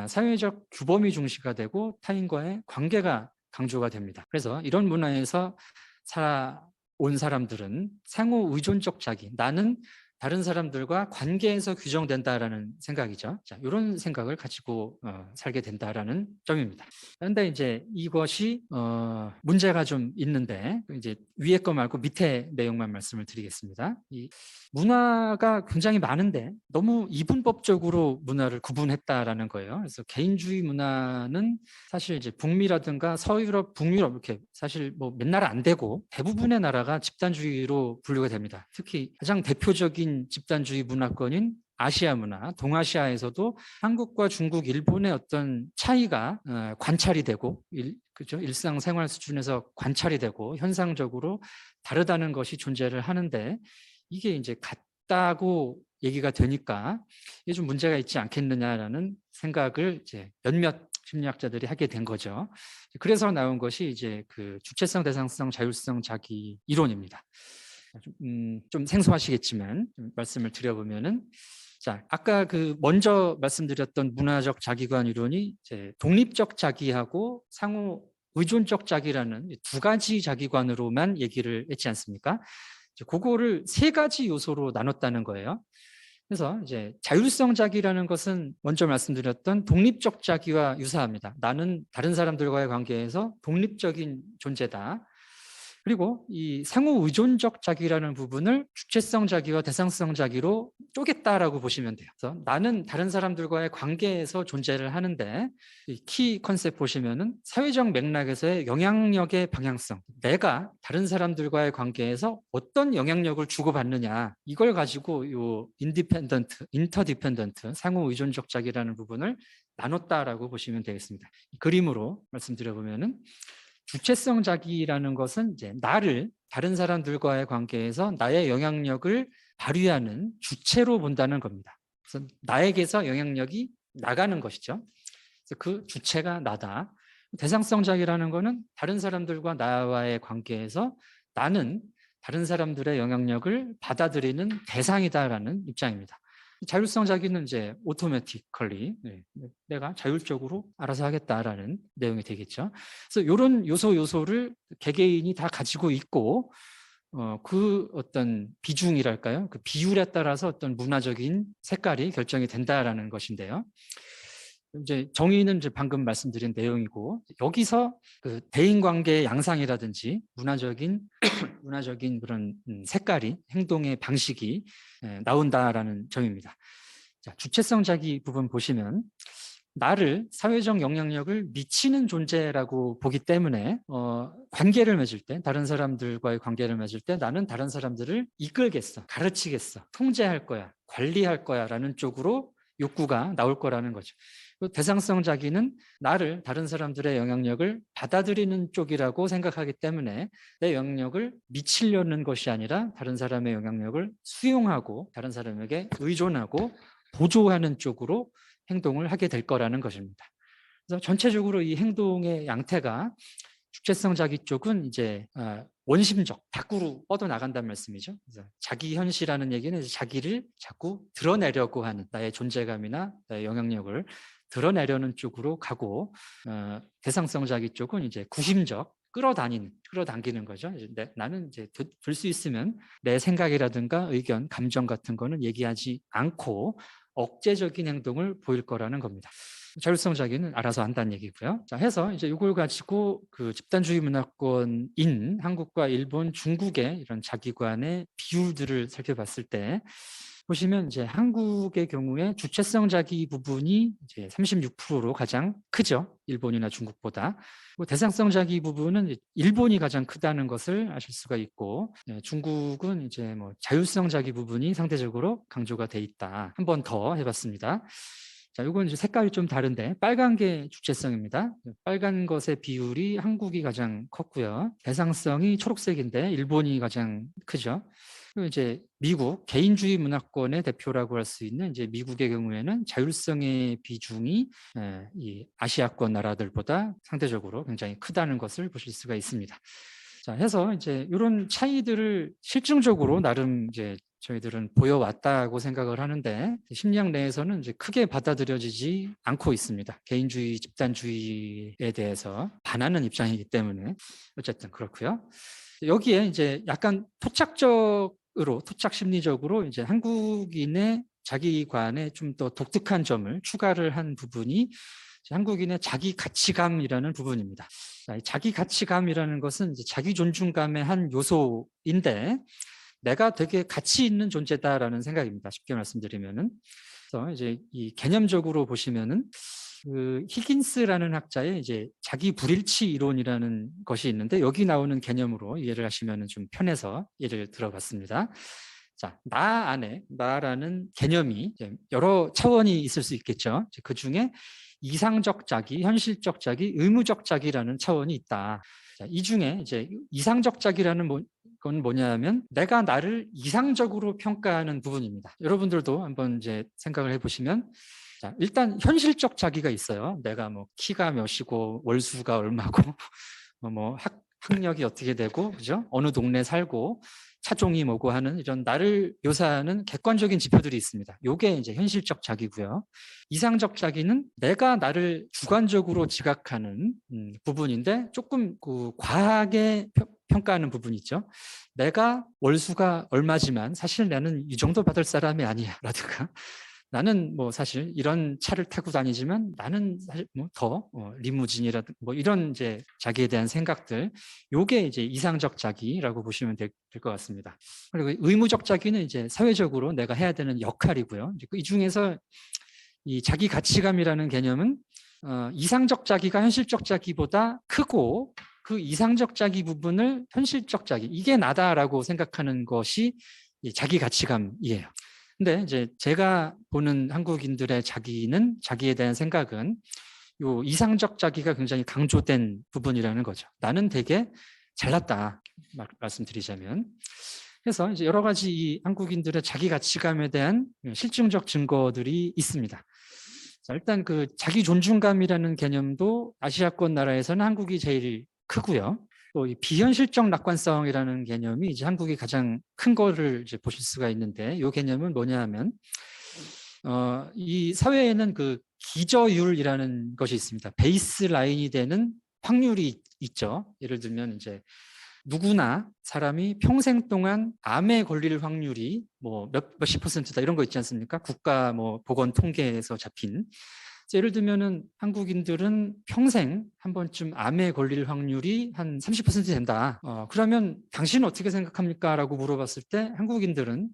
사회적 규범이 중시가 되고 타인과의 관계가 강조가 됩니다. 그래서 이런 문화에서 살아온 사람들은 상호 의존적 자기, 나는 다른 사람들과 관계에서 규정된다라는 생각이죠. 자, 이런 생각을 가지고 살게 된다라는 점입니다. 그런데 이제 이것이 문제가 좀 있는데 이제 위에 거 말고 밑에 내용만 말씀을 드리겠습니다. 이 문화가 굉장히 많은데 너무 이분법적으로 문화를 구분했다라는 거예요. 그래서 개인주의 문화는 사실 이제 북미라든가 서유럽, 북유럽 이렇게 사실 뭐 맨날 안 되고 대부분의 나라가 집단주의로 분류가 됩니다. 특히 가장 대표적인 집단주의 문화권인 아시아 문화, 동아시아에서도 한국과 중국, 일본의 어떤 차이가 관찰이 되고, 그죠? 일상생활 수준에서 관찰이 되고 현상적으로 다르다는 것이 존재를 하는데 이게 이제 같다고 얘기가 되니까 이게 좀 문제가 있지 않겠느냐라는 생각을 이제 몇몇 심리학자들이 하게 된 거죠. 그래서 나온 것이 이제 그 주체성, 대상성, 자율성, 자기 이론입니다. 좀 생소하시겠지만 좀 말씀을 드려보면은 자, 아까 그 먼저 말씀드렸던 문화적 자기관 이론이 이제 독립적 자기하고 상호 의존적 자기라는 두 가지 자기관으로만 얘기를 했지 않습니까? 그거를 세 가지 요소로 나눴다는 거예요. 그래서 이제 자율성 자기라는 것은 먼저 말씀드렸던 독립적 자기와 유사합니다. 나는 다른 사람들과의 관계에서 독립적인 존재다. 그리고 이 상호 의존적 자기라는 부분을 주체성 자기와 대상성 자기로 쪼갰다라고 보시면 돼요. 그래서 나는 다른 사람들과의 관계에서 존재를 하는데 이 키 컨셉 보시면은 사회적 맥락에서의 영향력의 방향성, 내가 다른 사람들과의 관계에서 어떤 영향력을 주고받느냐 이걸 가지고 요 인디펜던트, 인터디펜던트, 상호 의존적 자기라는 부분을 나눴다라고 보시면 되겠습니다. 이 그림으로 말씀드려보면은 주체성 자기라는 것은 이제 나를 다른 사람들과의 관계에서 나의 영향력을 발휘하는 주체로 본다는 겁니다. 그래서 나에게서 영향력이 나가는 것이죠. 그래서 그 주체가 나다. 대상성 자기라는 것은 다른 사람들과 나와의 관계에서 나는 다른 사람들의 영향력을 받아들이는 대상이다라는 입장입니다. 자율성 자기는 이제 오토매티컬리 내가 자율적으로 알아서 하겠다라는 내용이 되겠죠. 그래서 이런 요소를 개개인이 다 가지고 있고 그 어떤 비중이랄까요? 그 비율에 따라서 어떤 문화적인 색깔이 결정이 된다라는 것인데요. 이제 정의는 이제 방금 말씀드린 내용이고 여기서 그 대인관계의 양상이라든지 문화적인 그런 색깔이 행동의 방식이 나온다라는 점입니다. 자, 주체성 자기 부분 보시면 나를 사회적 영향력을 미치는 존재라고 보기 때문에 관계를 맺을 때 다른 사람들과의 관계를 맺을 때 나는 다른 사람들을 이끌겠어, 가르치겠어, 통제할 거야, 관리할 거야라는 쪽으로 욕구가 나올 거라는 거죠. 대상성 자기는 나를 다른 사람들의 영향력을 받아들이는 쪽이라고 생각하기 때문에 내 영향력을 미치려는 것이 아니라 다른 사람의 영향력을 수용하고 다른 사람에게 의존하고 보조하는 쪽으로 행동을 하게 될 거라는 것입니다. 그래서 전체적으로 이 행동의 양태가 주체성 자기 쪽은 이제 원심적, 밖으로 뻗어나간다는 말씀이죠. 그래서 자기 현시라는 얘기는 자기를 자꾸 드러내려고 하는 나의 존재감이나 나의 영향력을 드러내려는 쪽으로 가고 대상성 자기 쪽은 이제 구심적, 끌어당기는 거죠. 나는 이제 들 수 있으면 내 생각이라든가 의견, 감정 같은 거는 얘기하지 않고 억제적인 행동을 보일 거라는 겁니다. 자율성 자기는 알아서 한다는 얘기고요. 자, 해서 이제 이걸 가지고 그 집단주의 문화권인 한국과 일본, 중국의 이런 자기관의 비율들을 살펴봤을 때 보시면 이제 한국의 경우에 주체성 자기 부분이 이제 36%로 가장 크죠. 일본이나 중국보다. 대상성 자기 부분은 일본이 가장 크다는 것을 아실 수가 있고 중국은 이제 뭐 자율성 자기 부분이 상대적으로 강조가 돼 있다. 한 번 더 해봤습니다. 자, 이건 이제 색깔이 좀 다른데 빨간 게 주체성입니다. 빨간 것의 비율이 한국이 가장 컸고요. 대상성이 초록색인데 일본이 가장 크죠. 그리고 이제 미국 개인주의 문화권의 대표라고 할 수 있는 이제 미국의 경우에는 자율성의 비중이 이 아시아권 나라들보다 상대적으로 굉장히 크다는 것을 보실 수가 있습니다. 자, 해서 이제 이런 차이들을 실증적으로 나름 이제 저희들은 보여왔다고 생각을 하는데 심리학 내에서는 이제 크게 받아들여지지 않고 있습니다. 개인주의, 집단주의에 대해서 반하는 입장이기 때문에 어쨌든 그렇고요. 여기에 이제 약간 토착적으로 토착 심리적으로 이제 한국인의 자기관에 좀 더 독특한 점을 추가를 한 부분이 한국인의 자기 가치감이라는 부분입니다. 자기 가치감이라는 것은 이제 자기 존중감의 한 요소인데 내가 되게 가치 있는 존재다라는 생각입니다. 쉽게 말씀드리면은. 그래서 이제 이 개념적으로 보시면은 그 히긴스라는 학자의 이제 자기 불일치 이론이라는 것이 있는데 여기 나오는 개념으로 이해를 하시면 좀 편해서 예를 들어봤습니다. 자, 나 안에 나라는 개념이 여러 차원이 있을 수 있겠죠. 그 중에 이상적 자기, 현실적 자기, 의무적 자기라는 차원이 있다. 자, 이 중에 이제 이상적 자기라는 건 뭐냐면 내가 나를 이상적으로 평가하는 부분입니다. 여러분들도 한번 이제 생각을 해보시면 자, 일단 현실적 자기가 있어요. 내가 뭐 키가 몇이고 월수가 얼마고 뭐 학력이 어떻게 되고 그죠? 어느 동네 살고 차종이 뭐고 하는 이런 나를 묘사하는 객관적인 지표들이 있습니다. 요게 이제 현실적 자기고요. 이상적 자기는 내가 나를 주관적으로 지각하는 부분인데 조금 그 과하게 평가하는 부분이 있죠. 내가 월수가 얼마지만 사실 나는 이 정도 받을 사람이 아니야 라든가 나는 뭐 사실 이런 차를 타고 다니지만 나는 사실 뭐 더 리무진이라든 뭐 이런 이제 자기에 대한 생각들 요게 이제 이상적 자기라고 보시면 될 것 같습니다. 그리고 의무적 자기는 이제 사회적으로 내가 해야 되는 역할이고요. 이 중에서 이 자기 가치감이라는 개념은 이상적 자기가 현실적 자기보다 크고 그 이상적 자기 부분을 현실적 자기 이게 나다라고 생각하는 것이 자기 가치감이에요. 근데 이제 제가 보는 한국인들의 자기에 대한 생각은 요 이상적 자기가 굉장히 강조된 부분이라는 거죠. 나는 되게 잘났다 말씀드리자면. 그래서 이제 여러 가지 이 한국인들의 자기 가치감에 대한 실증적 증거들이 있습니다. 자, 일단 그 자기 존중감이라는 개념도 아시아권 나라에서는 한국이 제일 크고요. 또 이 비현실적 낙관성이라는 개념이 이제 한국이 가장 큰 거를 이제 보실 수가 있는데 이 개념은 뭐냐 하면 이 사회에는 그 기저율이라는 것이 있습니다. 베이스 라인이 되는 확률이 있죠. 예를 들면 이제 누구나 사람이 평생 동안 암에 걸릴 확률이 뭐 몇십 퍼센트다 이런 거 있지 않습니까? 국가 뭐 보건 통계에서 잡힌. 예를 들면은 한국인들은 평생 한 번쯤 암에 걸릴 확률이 한 30% 된다. 그러면 당신은 어떻게 생각합니까? 라고 물어봤을 때 한국인들은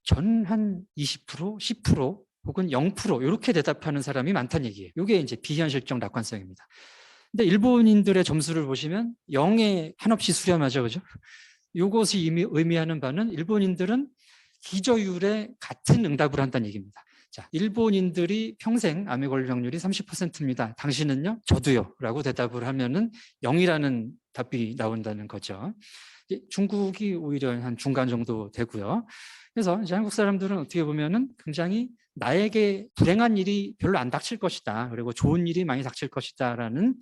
전 한 20%, 10% 혹은 0% 이렇게 대답하는 사람이 많다는 얘기예요. 이게 이제 비현실적 낙관성입니다. 근데 일본인들의 점수를 보시면 0에 한없이 수렴하죠. 그죠? 이것이 의미하는 바는 일본인들은 기저율에 같은 응답을 한다는 얘기입니다. 자, 일본인들이 평생 암에 걸릴 확률이 30%입니다. 당신은요? 저도요. 라고 대답을 하면은 0이라는 답이 나온다는 거죠. 중국이 오히려 한 중간 정도 되고요. 그래서 이제 한국 사람들은 어떻게 보면은 굉장히 나에게 불행한 일이 별로 안 닥칠 것이다. 그리고 좋은 일이 많이 닥칠 것이다라는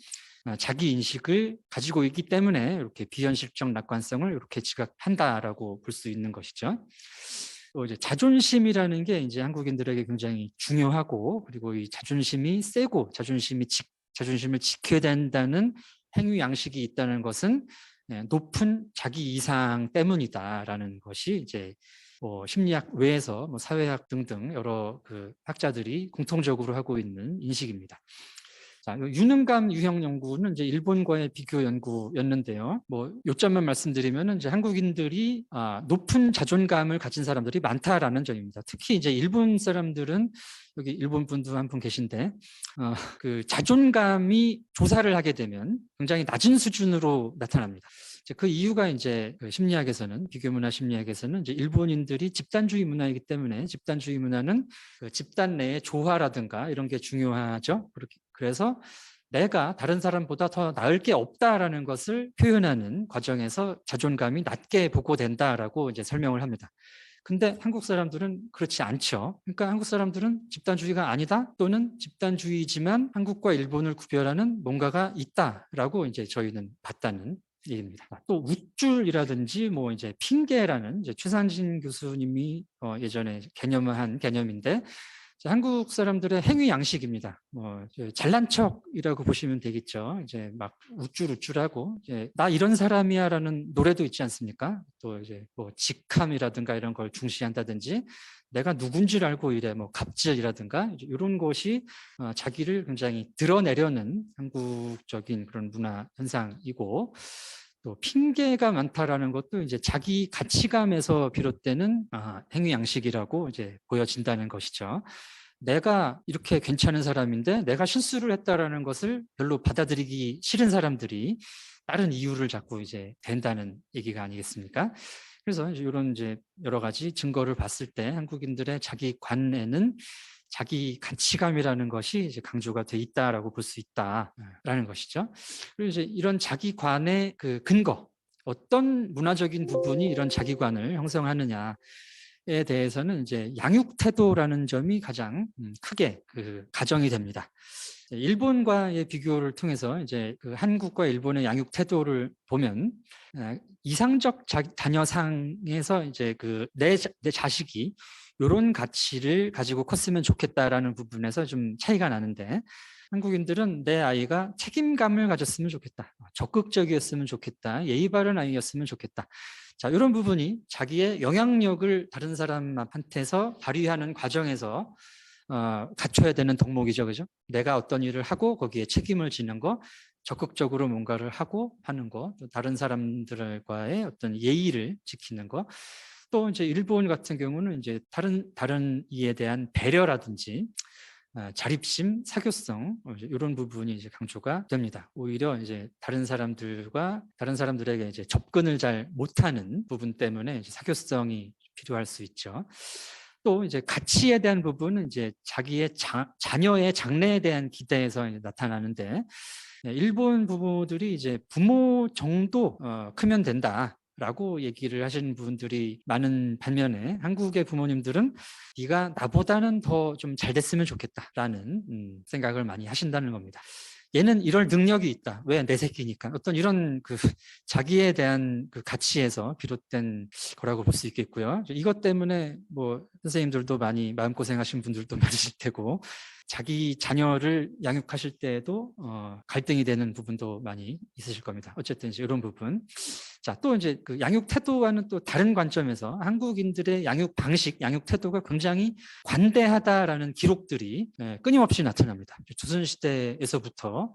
자기 인식을 가지고 있기 때문에 이렇게 비현실적 낙관성을 이렇게 지각한다라고 볼 수 있는 것이죠. 또 이제 자존심이라는 게 이제 한국인들에게 굉장히 중요하고 그리고 이 자존심이 세고 자존심을 지켜야 된다는 행위 양식이 있다는 것은 높은 자기 이상 때문이다라는 것이 이제 심리학 외에서 뭐 사회학 등등 여러 그 학자들이 공통적으로 하고 있는 인식입니다. 자, 유능감 유형 연구는 이제 일본과의 비교 연구였는데요. 뭐 요점만 말씀드리면은 이제 한국인들이 높은 자존감을 가진 사람들이 많다라는 점입니다. 특히 이제 일본 사람들은 여기 일본 분도 한 분 계신데 그 자존감이 조사를 하게 되면 굉장히 낮은 수준으로 나타납니다. 그 이유가 이제 그 심리학에서는 비교문화 심리학에서는 이제 일본인들이 집단주의 문화이기 때문에 집단주의 문화는 그 집단 내의 조화라든가 이런 게 중요하죠. 그래서 내가 다른 사람보다 더 나을 게 없다라는 것을 표현하는 과정에서 자존감이 낮게 보고된다라고 이제 설명을 합니다. 근데 한국 사람들은 그렇지 않죠. 그러니까 한국 사람들은 집단주의가 아니다 또는 집단주의지만 한국과 일본을 구별하는 뭔가가 있다라고 이제 저희는 봤다는 얘기입니다. 또 우쭐이라든지 뭐 이제 핑계라는 이제 최산진 교수님이 예전에 개념화한 개념인데 한국 사람들의 행위 양식입니다. 잘난 척이라고 보시면 되겠죠. 이제 막 우쭐우쭐하고 이제 나 이런 사람이야라는 노래도 있지 않습니까? 또 이제 뭐 직함이라든가 이런 걸 중시한다든지 내가 누군지를 알고 이래 뭐 갑질이라든가 이런 것이 자기를 굉장히 드러내려는 한국적인 그런 문화 현상이고, 또 핑계가 많다라는 것도 이제 자기 가치감에서 비롯되는 행위 양식이라고 이제 보여진다는 것이죠. 내가 이렇게 괜찮은 사람인데 내가 실수를 했다라는 것을 별로 받아들이기 싫은 사람들이 다른 이유를 자꾸 이제 댄다는 얘기가 아니겠습니까? 그래서 이런 이제 여러 가지 증거를 봤을 때 한국인들의 자기 관에는 자기 가치감이라는 것이 이제 강조가 돼 있다라고 볼 수 있다라는 것이죠. 그리고 이제 이런 자기관의 그 근거, 어떤 문화적인 부분이 이런 자기관을 형성하느냐에 대해서는 이제 양육 태도라는 점이 가장 크게 그 가정이 됩니다. 일본과의 비교를 통해서 이제 그 한국과 일본의 양육 태도를 보면 이상적 자녀상에서 이제 그 내 자식이 이런 가치를 가지고 컸으면 좋겠다라는 부분에서 좀 차이가 나는데, 한국인들은 내 아이가 책임감을 가졌으면 좋겠다, 적극적이었으면 좋겠다, 예의 바른 아이였으면 좋겠다. 자, 이런 부분이 자기의 영향력을 다른 사람한테서 발휘하는 과정에서 갖춰야 되는 덕목이죠, 그죠? 내가 어떤 일을 하고 거기에 책임을 지는 거, 적극적으로 뭔가를 하고 하는 거, 또 다른 사람들과의 어떤 예의를 지키는 거, 또 이제 일본 같은 경우는 이제 다른 이에 대한 배려라든지 자립심, 사교성 이런 부분이 이제 강조가 됩니다. 오히려 이제 다른 사람들에게 이제 접근을 잘 못하는 부분 때문에 이제 사교성이 필요할 수 있죠. 또 이제 가치에 대한 부분은 이제 자기의 자녀의 장래에 대한 기대에서 나타나는데, 일본 부모들이 이제 부모 정도 크면 된다라고 얘기를 하시는 분들이 많은 반면에, 한국의 부모님들은 네가 나보다는 더 좀 잘 됐으면 좋겠다라는 생각을 많이 하신다는 겁니다. 얘는 이럴 능력이 있다. 왜? 내 새끼니까. 어떤 이런 그 자기에 대한 그 가치에서 비롯된 거라고 볼 수 있겠고요. 이것 때문에 뭐 선생님들도 많이 마음고생하신 분들도 많으실 테고, 자기 자녀를 양육하실 때에도 갈등이 되는 부분도 많이 있으실 겁니다. 어쨌든 이제 이런 부분. 자, 또 이제 그 양육 태도와는 또 다른 관점에서 한국인들의 양육 방식, 양육 태도가 굉장히 관대하다라는 기록들이 끊임없이 나타납니다. 조선시대에서부터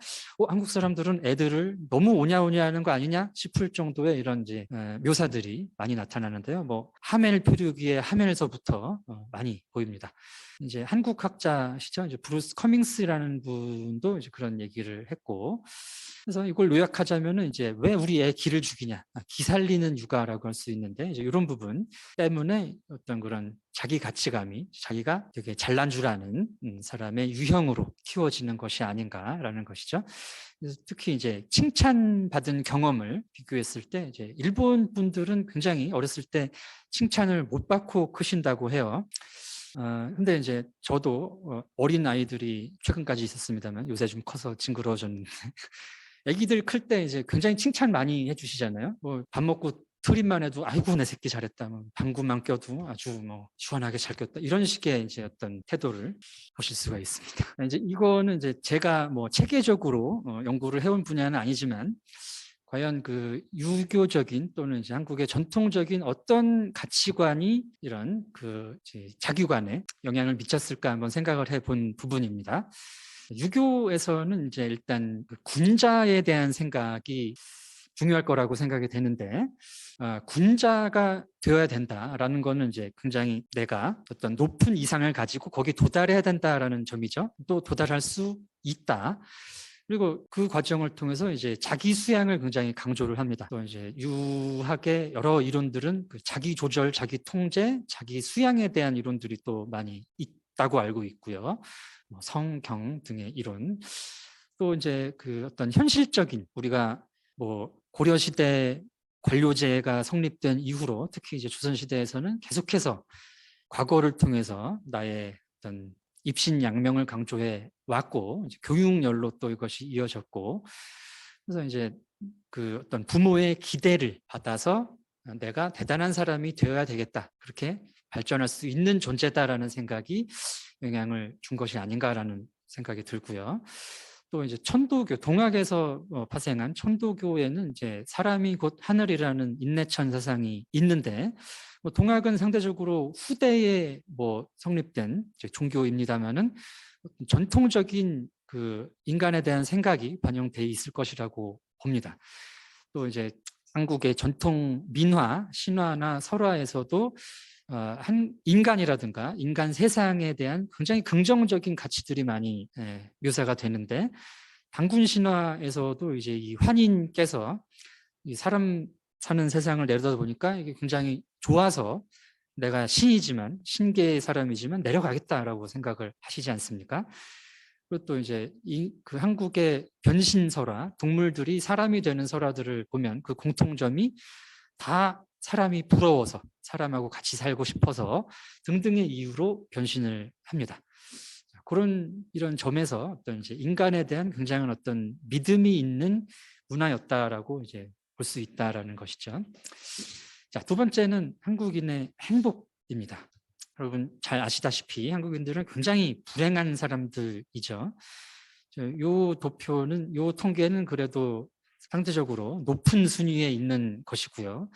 한국 사람들은 애들을 너무 오냐오냐 하는 거 아니냐 싶을 정도의 이런 이제 묘사들이 많이 나타나는데요. 뭐 하멜 표류기의 하멜서부터 많이 보입니다. 이제 한국 학자시죠. 이제 브루스 커밍스라는 분도 이제 그런 얘기를 했고, 그래서 이걸 요약하자면은 이제 왜 우리 애 기를 죽이냐, 기 살리는 육아라고 할 수 있는데, 이제 이런 부분 때문에 어떤 그런 자기 가치감이 자기가 되게 잘난 줄 아는 사람의 유형으로 키워지는 것이 아닌가라는 것이죠. 그래서 특히 이제 칭찬받은 경험을 비교했을 때, 이제 일본 분들은 굉장히 어렸을 때 칭찬을 못 받고 크신다고 해요. 근데 이제 저도 어린 아이들이 최근까지 있었습니다만 요새 좀 커서 징그러워졌는데 아기들 클 때 이제 굉장히 칭찬 많이 해주시잖아요. 뭐 밥 먹고 트림만 해도 아이고 내 새끼 잘했다, 뭐 방구만 껴도 아주 뭐 시원하게 잘 꼈다, 이런 식의 이제 어떤 태도를 보실 수가 있습니다. 이제 이거는 이제 제가 뭐 체계적으로 연구를 해온 분야는 아니지만, 과연 그 유교적인 또는 이제 한국의 전통적인 어떤 가치관이 이런 그 자기관에 영향을 미쳤을까 한번 생각을 해본 부분입니다. 유교에서는 이제 일단 그 군자에 대한 생각이 중요할 거라고 생각이 되는데, 군자가 되어야 된다라는 거는 이제 굉장히 내가 어떤 높은 이상을 가지고 거기 도달해야 된다라는 점이죠. 또 도달할 수 있다. 그리고 그 과정을 통해서 이제 자기 수양을 굉장히 강조를 합니다. 또 이제 유학의 여러 이론들은 그 자기 조절, 자기 통제, 자기 수양에 대한 이론들이 또 많이 있다고 알고 있고요. 뭐 성경 등의 이론. 또 이제 그 어떤 현실적인, 우리가 뭐 고려시대 관료제가 성립된 이후로 특히 이제 조선시대에서는 계속해서 과거를 통해서 나의 어떤 입신양명을 강조해 왔고, 이제 교육열로 또 이것이 이어졌고, 그래서 이제 그 어떤 부모의 기대를 받아서 내가 대단한 사람이 되어야 되겠다, 그렇게 발전할 수 있는 존재다라는 생각이 영향을 준 것이 아닌가라는 생각이 들고요. 또 이제 천도교, 동학에서 파생한 천도교에는 이제 사람이 곧 하늘이라는 인내천 사상이 있는데, 동학은 상대적으로 후대에 성립된 종교입니다만은 전통적인 그 인간에 대한 생각이 반영돼 있을 것이라고 봅니다. 또 이제 한국의 전통 민화, 신화나 설화에서도 한 인간이라든가 인간 세상에 대한 굉장히 긍정적인 가치들이 많이 묘사가 되는데, 단군 신화에서도 이제 이 환인께서 이 사람 사는 세상을 내려다보니까 이게 굉장히 좋아서 내가 신이지만, 신계의 사람이지만 내려가겠다라고 생각을 하시지 않습니까? 그리고 또 이제 그 한국의 변신 설화, 동물들이 사람이 되는 설화들을 보면 그 공통점이 다 사람이 부러워서, 사람하고 같이 살고 싶어서 등등의 이유로 변신을 합니다. 이런 점에서 어떤 이제 인간에 대한 굉장한 어떤 믿음이 있는 문화였다라고 이제 볼 수 있다라는 것이죠. 자, 두 번째는 한국인의 행복입니다. 여러분 잘 아시다시피 한국인들은 굉장히 불행한 사람들이죠. 요 도표는, 요 통계는 그래도 상대적으로 높은 순위에 있는 것이고요.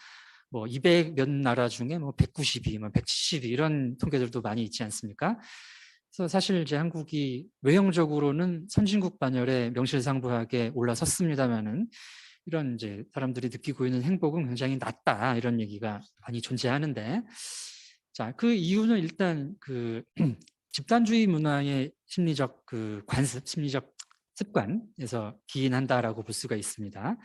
200 몇 나라 중에 192, 172 이런 통계들도 많이 있지 않습니까? 그래서 사실 이제 한국이 외형적으로는 선진국 반열에 명실상부하게 올라섰습니다만은, 이런 이제 사람들이 느끼고 있는 행복은 굉장히 낮다, 이런 얘기가 많이 존재하는데, 자, 그 이유는 일단 그 집단주의 문화의 심리적 그 관습, 심리적 습관에서 기인한다라고 볼 수가 있습니다.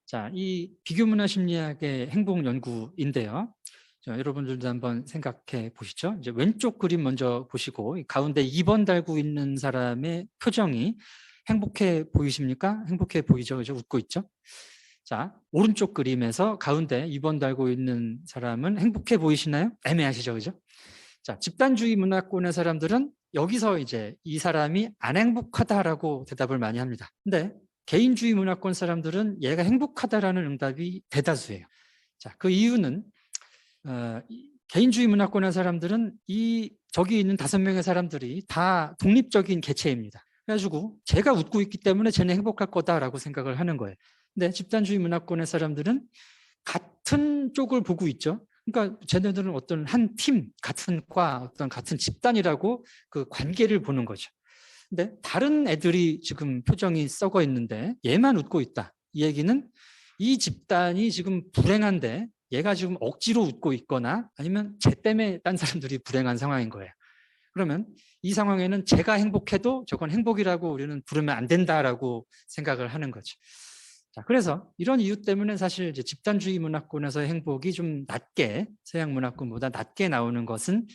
자, 이 비교문화 심리학의 행복 연구인데요. 자, 여러분들도 한번 생각해 보시죠. 이제 왼쪽 그림 먼저 보시고, 가운데 2번 달고 있는 사람의 표정이 행복해 보이십니까? 행복해 보이죠? 그죠? 웃고 있죠? 자, 오른쪽 그림에서 가운데 2번 달고 있는 사람은 행복해 보이시나요? 애매하시죠? 그죠? 자, 집단주의 문화권의 사람들은 여기서 이제 이 사람이 안 행복하다라고 대답을 많이 합니다. 근데 개인주의 문화권 사람들은 얘가 행복하다라는 응답이 대다수예요. 자, 그 이유는 개인주의 문화권의 사람들은 저기 있는 5명의 사람들이 다 독립적인 개체입니다. 그래가지고 제가 웃고 있기 때문에 쟤는 행복할 거다라고 생각을 하는 거예요. 근데 집단주의 문화권의 사람들은 같은 쪽을 보고 있죠. 그러니까 쟤네들은 어떤 한 팀, 같은 과, 어떤 같은 집단이라고 그 관계를 보는 거죠. 근데 다른 애들이 지금 표정이 썩어 있는데 얘만 웃고 있다. 이 얘기는 이 집단이 지금 불행한데 얘가 지금 억지로 웃고 있거나 아니면 쟤 때문에 딴 사람들이 불행한 상황인 거예요. 그러면 이 상황에는 제가 행복해도 저건 행복이라고 우리는 부르면 안 된다라고 생각을 하는 거죠. 자, 그래서 이런 이유 때문에 사실 이제 집단주의 문화권에서의 행복이 좀 낮게, 서양 문화권보다 낮게 나오는 것은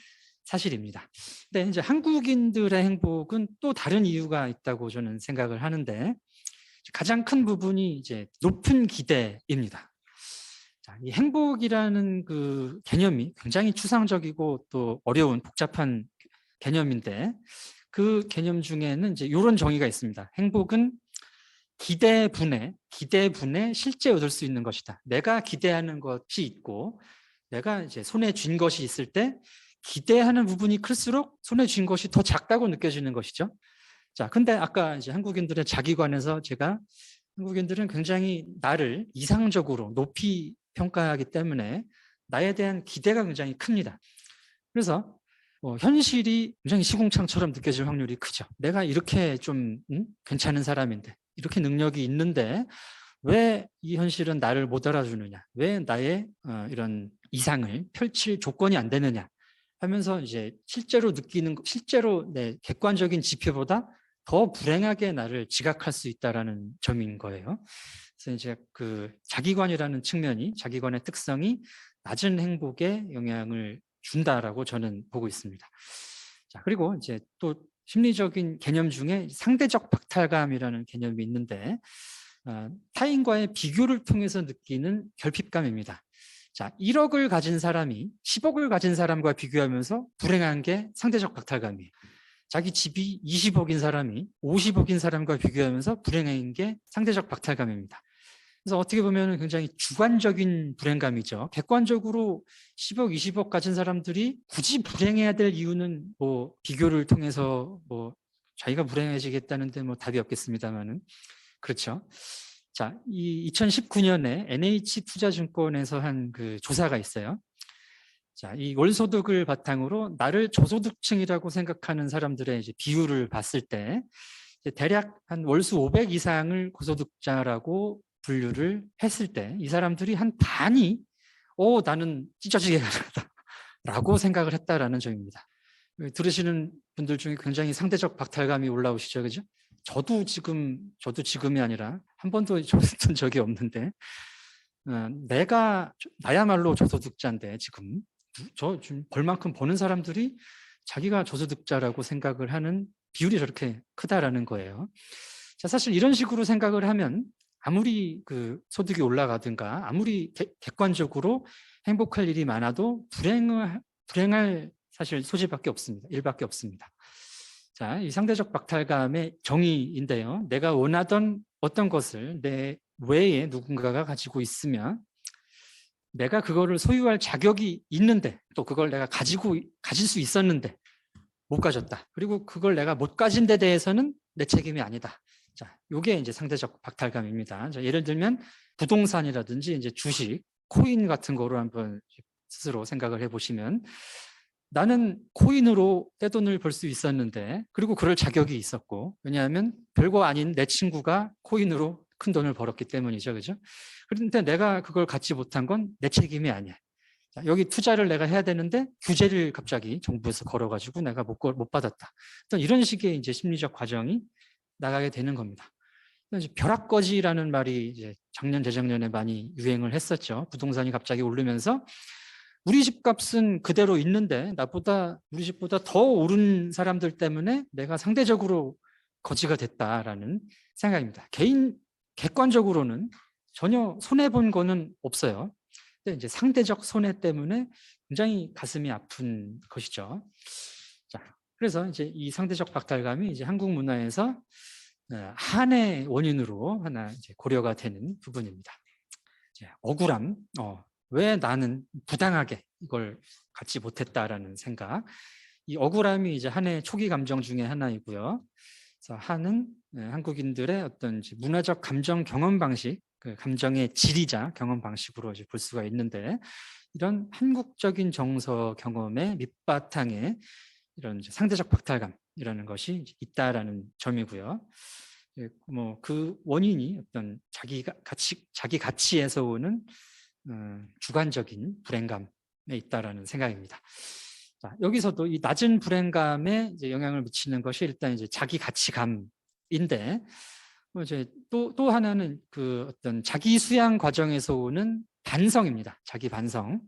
사실입니다. 근데 이제 한국인들의 행복은 또 다른 이유가 있다고 저는 생각을 하는데, 가장 큰 부분이 이제 높은 기대입니다. 자, 이 행복이라는 그 개념이 굉장히 추상적이고 또 어려운 복잡한 개념인데, 그 개념 중에는 이제 이런 정의가 있습니다. 행복은 기대분에 실제 얻을 수 있는 것이다. 내가 기대하는 것이 있고 내가 이제 손에 쥔 것이 있을 때 기대하는 부분이 클수록 손에 쥔 것이 더 작다고 느껴지는 것이죠. 자, 근데 아까 이제 한국인들의 자기관에서 제가 한국인들은 굉장히 나를 이상적으로 높이 평가하기 때문에 나에 대한 기대가 굉장히 큽니다. 그래서 현실이 굉장히 시궁창처럼 느껴질 확률이 크죠. 내가 이렇게 좀 괜찮은 사람인데, 이렇게 능력이 있는데 왜 이 현실은 나를 못 알아주느냐, 왜 나의 이런 이상을 펼칠 조건이 안 되느냐 하면서 이제 실제로 내 객관적인 지표보다 더 불행하게 나를 지각할 수 있다라는 점인 거예요. 그래서 이제 그 자기관이라는 측면이, 자기관의 특성이 낮은 행복에 영향을 준다라고 저는 보고 있습니다. 자, 그리고 이제 또 심리적인 개념 중에 상대적 박탈감이라는 개념이 있는데, 타인과의 비교를 통해서 느끼는 결핍감입니다. 자, 1억을 가진 사람이 10억을 가진 사람과 비교하면서 불행한 게 상대적 박탈감이에요. 자기 집이 20억인 사람이 50억인 사람과 비교하면서 불행한 게 상대적 박탈감입니다. 그래서 어떻게 보면 굉장히 주관적인 불행감이죠. 객관적으로 10억, 20억 가진 사람들이 굳이 불행해야 될 이유는 뭐 비교를 통해서 뭐 자기가 불행해지겠다는데 뭐 답이 없겠습니다만은 그렇죠. 자, 이 2019년에 NH투자증권에서 한 그 조사가 있어요. 자, 이 월소득을 바탕으로 나를 저소득층이라고 생각하는 사람들의 이제 비율을 봤을 때 대략 한 월수 500 이상을 고소득자라고 분류를 했을 때 이 사람들이 한 반이 나는 찢어지게 가능하다 라고 생각을 했다라는 점입니다. 들으시는 분들 중에 굉장히 상대적 박탈감이 올라오시죠, 그죠? 저도 지금이 아니라 한 번도 저랬던 적이 없는데 나야말로 저소득자인데 지금 벌 만큼 버는 사람들이 자기가 저소득자라고 생각을 하는 비율이 저렇게 크다라는 거예요. 자, 사실 이런 식으로 생각을 하면 아무리 그 소득이 올라가든가 아무리 객관적으로 행복할 일이 많아도 불행할 사실 소지밖에 없습니다. 일밖에 없습니다. 자, 이 상대적 박탈감의 정의인데요. 내가 원하던 어떤 것을 내 외에 누군가가 가지고 있으면 내가 그거를 소유할 자격이 있는데 또 그걸 내가 가질 수 있었는데 못 가졌다. 그리고 그걸 내가 못 가진 데 대해서는 내 책임이 아니다. 자, 요게 이제 상대적 박탈감입니다. 자, 예를 들면 부동산이라든지 이제 주식, 코인 같은 거로 한번 스스로 생각을 해보시면 나는 코인으로 떼돈을 벌 수 있었는데 그리고 그럴 자격이 있었고 왜냐하면 별거 아닌 내 친구가 코인으로 큰 돈을 벌었기 때문이죠. 그죠? 그런데 내가 그걸 갖지 못한 건 내 책임이 아니야. 자, 여기 투자를 내가 해야 되는데 규제를 갑자기 정부에서 걸어가지고 내가 못 받았다. 어떤 이런 식의 이제 심리적 과정이 나가게 되는 겁니다. 이제 벼락거지라는 말이 이제 작년, 재작년에 많이 유행을 했었죠. 부동산이 갑자기 오르면서 우리 집 값은 그대로 있는데 우리 집보다 더 오른 사람들 때문에 내가 상대적으로 거지가 됐다라는 생각입니다. 객관적으로는 전혀 손해본 거는 없어요. 근데 이제 상대적 손해 때문에 굉장히 가슴이 아픈 것이죠. 자, 그래서 이제 이 상대적 박탈감이 이제 한국 문화에서 한의 원인으로 하나 이제 고려가 되는 부분입니다. 억울함, 왜 나는 부당하게 이걸 갖지 못했다라는 생각. 이 억울함이 이제 한의 초기 감정 중에 하나이고요. 그래서 한은 한국인들의 어떤 문화적 감정 경험 방식, 그 감정의 질이자 경험 방식으로 이제 볼 수가 있는데 이런 한국적인 정서 경험의 밑바탕에 이런 상대적 박탈감이라는 것이 있다라는 점이고요. 뭐 그 원인이 어떤 자기 가치에서 오는 주관적인 불행감에 있다라는 생각입니다. 자, 여기서도 이 낮은 불행감에 이제 영향을 미치는 것이 일단 이제 자기 가치감인데, 이제 또 하나는 그 어떤 자기 수양 과정에서 오는 반성입니다. 자기 반성.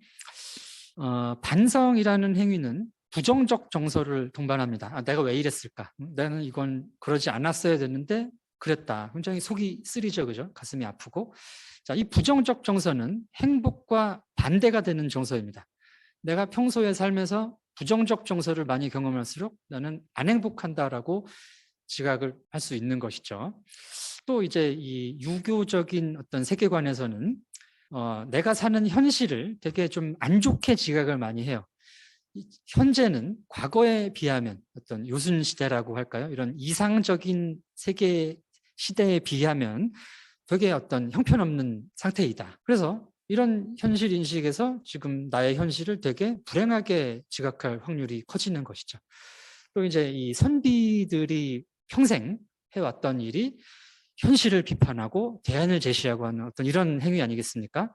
반성이라는 행위는 부정적 정서를 동반합니다. 내가 왜 이랬을까? 나는 이건 그러지 않았어야 됐는데 그랬다. 굉장히 속이 쓰리죠, 그죠? 가슴이 아프고. 자, 이 부정적 정서는 행복과 반대가 되는 정서입니다. 내가 평소에 살면서 부정적 정서를 많이 경험할수록 나는 안 행복한다라고 지각을 할 수 있는 것이죠. 또 이제 이 유교적인 어떤 세계관에서는 내가 사는 현실을 되게 좀 안 좋게 지각을 많이 해요. 현재는 과거에 비하면 어떤 요순 시대라고 할까요? 이런 이상적인 세계 시대에 비하면 되게 어떤 형편없는 상태이다. 그래서 이런 현실 인식에서 지금 나의 현실을 되게 불행하게 지각할 확률이 커지는 것이죠. 또 이제 이 선비들이 평생 해왔던 일이 현실을 비판하고 대안을 제시하고 하는 어떤 이런 행위 아니겠습니까?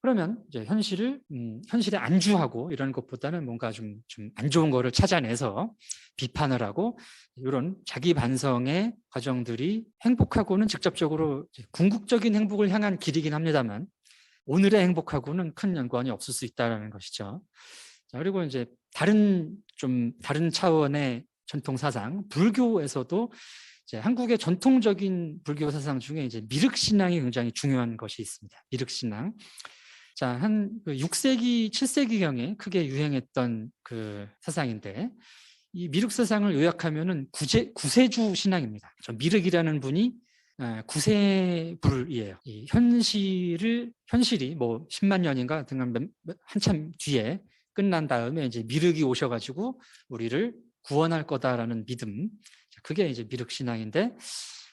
그러면 이제 현실에 안주하고 이런 것보다는 뭔가 좀 안 좋은 거를 찾아내서 비판을 하고 이런 자기 반성의 과정들이 행복하고는 직접적으로 궁극적인 행복을 향한 길이긴 합니다만 오늘의 행복하고는 큰 연관이 없을 수 있다는 것이죠. 자, 그리고 이제 다른 차원의 전통 사상, 불교에서도 이제 한국의 전통적인 불교 사상 중에 이제 미륵신앙이 굉장히 중요한 것이 있습니다. 미륵신앙. 자, 한 6세기, 7세기경에 크게 유행했던 그 사상인데 이 미륵 사상을 요약하면은 구세주 신앙입니다. 저 미륵이라는 분이 구세불이에요. 이 현실이 뭐 10만 년인가 등간 한참 뒤에 끝난 다음에 이제 미륵이 오셔가지고 우리를 구원할 거다라는 믿음. 그게 이제 미륵 신앙인데,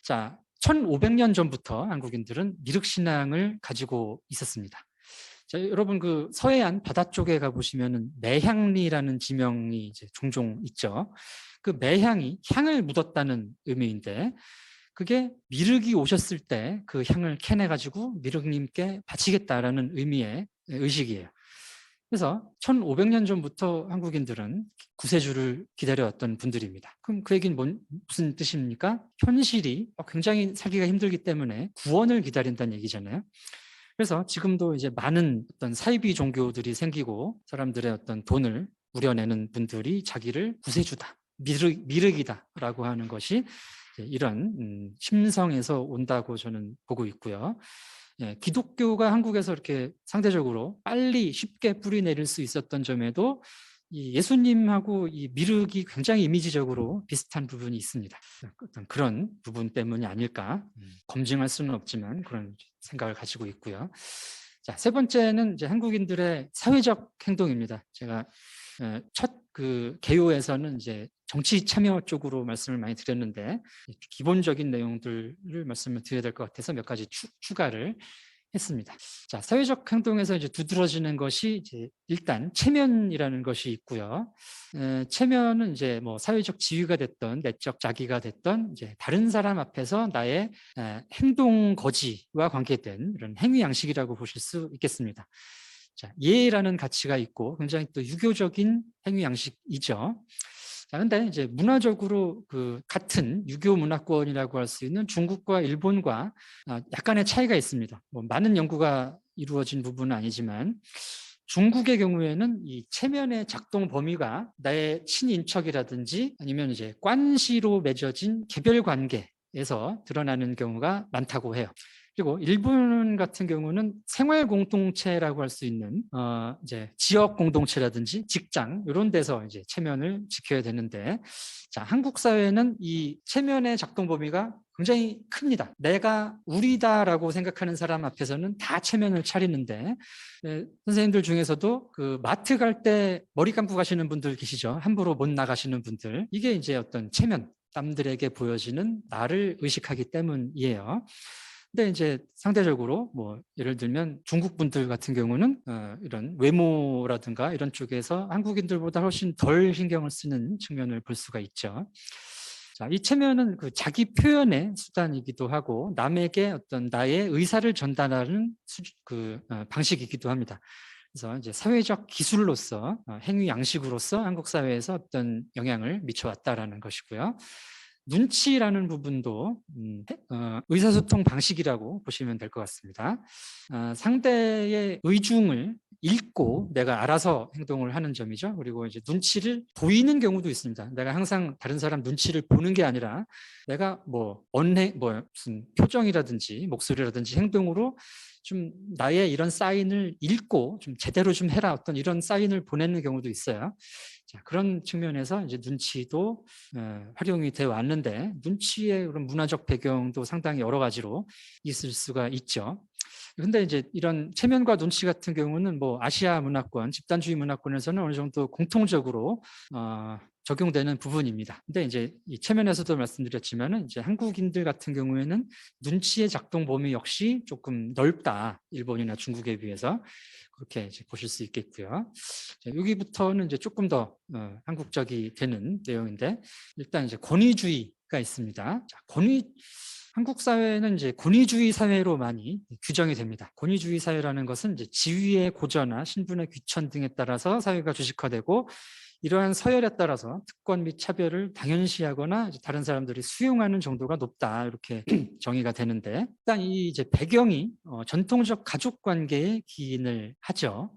자, 1500년 전부터 한국인들은 미륵 신앙을 가지고 있었습니다. 자, 여러분 그 서해안 바다 쪽에 가보시면은 매향리라는 지명이 이제 종종 있죠. 그 매향이 향을 묻었다는 의미인데, 그게 미륵이 오셨을 때 그 향을 캐내가지고 미륵님께 바치겠다라는 의미의 의식이에요. 그래서 1500년 전부터 한국인들은 구세주를 기다려왔던 분들입니다. 그럼 그 얘기는 무슨 뜻입니까? 현실이 굉장히 살기가 힘들기 때문에 구원을 기다린다는 얘기잖아요. 그래서 지금도 이제 많은 어떤 사이비 종교들이 생기고 사람들의 어떤 돈을 우려내는 분들이 자기를 구세주다, 미륵이다라고 하는 것이 이런 심성에서 온다고 저는 보고 있고요. 기독교가 한국에서 이렇게 상대적으로 빨리 쉽게 뿌리 내릴 수 있었던 점에도 이 예수님하고 이 미륵이 굉장히 이미지적으로 비슷한 부분이 있습니다. 어떤 그런 부분 때문이 아닐까 검증할 수는 없지만 그런 생각을 가지고 있고요. 자, 세 번째는 이제 한국인들의 사회적 행동입니다. 제가 첫 그 개요에서는 이제 정치 참여 쪽으로 말씀을 많이 드렸는데 기본적인 내용들을 말씀을 드려야 될 것 같아서 몇 가지 추가를 했습니다. 자, 사회적 행동에서 이제 두드러지는 것이 이제 일단 체면이라는 것이 있고요. 체면은 이제 뭐 사회적 지위가 됐던 내적 자기가 됐던 이제 다른 사람 앞에서 나의 행동 거지와 관계된 이런 행위 양식이라고 보실 수 있겠습니다. 자, 예라는 가치가 있고 굉장히 또 유교적인 행위 양식이죠. 자, 근데 이제 문화적으로 그 같은 유교 문화권이라고 할 수 있는 중국과 일본과 약간의 차이가 있습니다. 뭐 많은 연구가 이루어진 부분은 아니지만 중국의 경우에는 이 체면의 작동 범위가 나의 친인척이라든지 아니면 이제 관시로 맺어진 개별 관계에서 드러나는 경우가 많다고 해요. 그리고 일본 같은 경우는 생활 공동체라고 할 수 있는 이제 지역 공동체라든지 직장 이런 데서 이제 체면을 지켜야 되는데, 자, 한국 사회는 이 체면의 작동 범위가 굉장히 큽니다. 내가 우리다라고 생각하는 사람 앞에서는 다 체면을 차리는데, 선생님들 중에서도 그 마트 갈 때 머리 감고 가시는 분들 계시죠? 함부로 못 나가시는 분들. 이게 이제 어떤 체면, 남들에게 보여지는 나를 의식하기 때문이에요. 근데 이제 상대적으로 뭐 예를 들면 중국 분들 같은 경우는 이런 외모라든가 이런 쪽에서 한국인들보다 훨씬 덜 신경을 쓰는 측면을 볼 수가 있죠. 자, 이 체면은 그 자기 표현의 수단이기도 하고 남에게 어떤 나의 의사를 전달하는 방식이기도 합니다. 그래서 이제 사회적 기술로서 행위 양식으로서 한국 사회에서 어떤 영향을 미쳐왔다라는 것이고요. 눈치라는 부분도 의사소통 방식이라고 보시면 될 것 같습니다. 상대의 의중을 읽고 내가 알아서 행동을 하는 점이죠. 그리고 이제 눈치를 보이는 경우도 있습니다. 내가 항상 다른 사람 눈치를 보는 게 아니라 내가 무슨 표정이라든지 목소리라든지 행동으로 좀 나의 이런 사인을 읽고 좀 제대로 좀 해라 어떤 이런 사인을 보내는 경우도 있어요. 자, 그런 측면에서 이제 눈치도 활용이 되어 왔는데 눈치의 그런 문화적 배경도 상당히 여러 가지로 있을 수가 있죠. 근데 이제 이런 체면과 눈치 같은 경우는 뭐 아시아 문화권, 집단주의 문화권에서는 어느 정도 공통적으로 적용되는 부분입니다. 근데 이제 이 체면에서도 말씀드렸지만은 이제 한국인들 같은 경우에는 눈치의 작동 범위 역시 조금 넓다. 일본이나 중국에 비해서 그렇게 이제 보실 수 있겠고요. 자, 여기부터는 이제 조금 더 한국적이 되는 내용인데 일단 이제 권위주의가 있습니다. 자, 한국 사회는 이제 권위주의 사회로 많이 규정이 됩니다. 권위주의 사회라는 것은 이제 지위의 고저나 신분의 귀천 등에 따라서 사회가 주식화되고 이러한 서열에 따라서 특권 및 차별을 당연시하거나 다른 사람들이 수용하는 정도가 높다 이렇게 정의가 되는데 일단 이 이제 배경이 전통적 가족 관계에 기인을 하죠.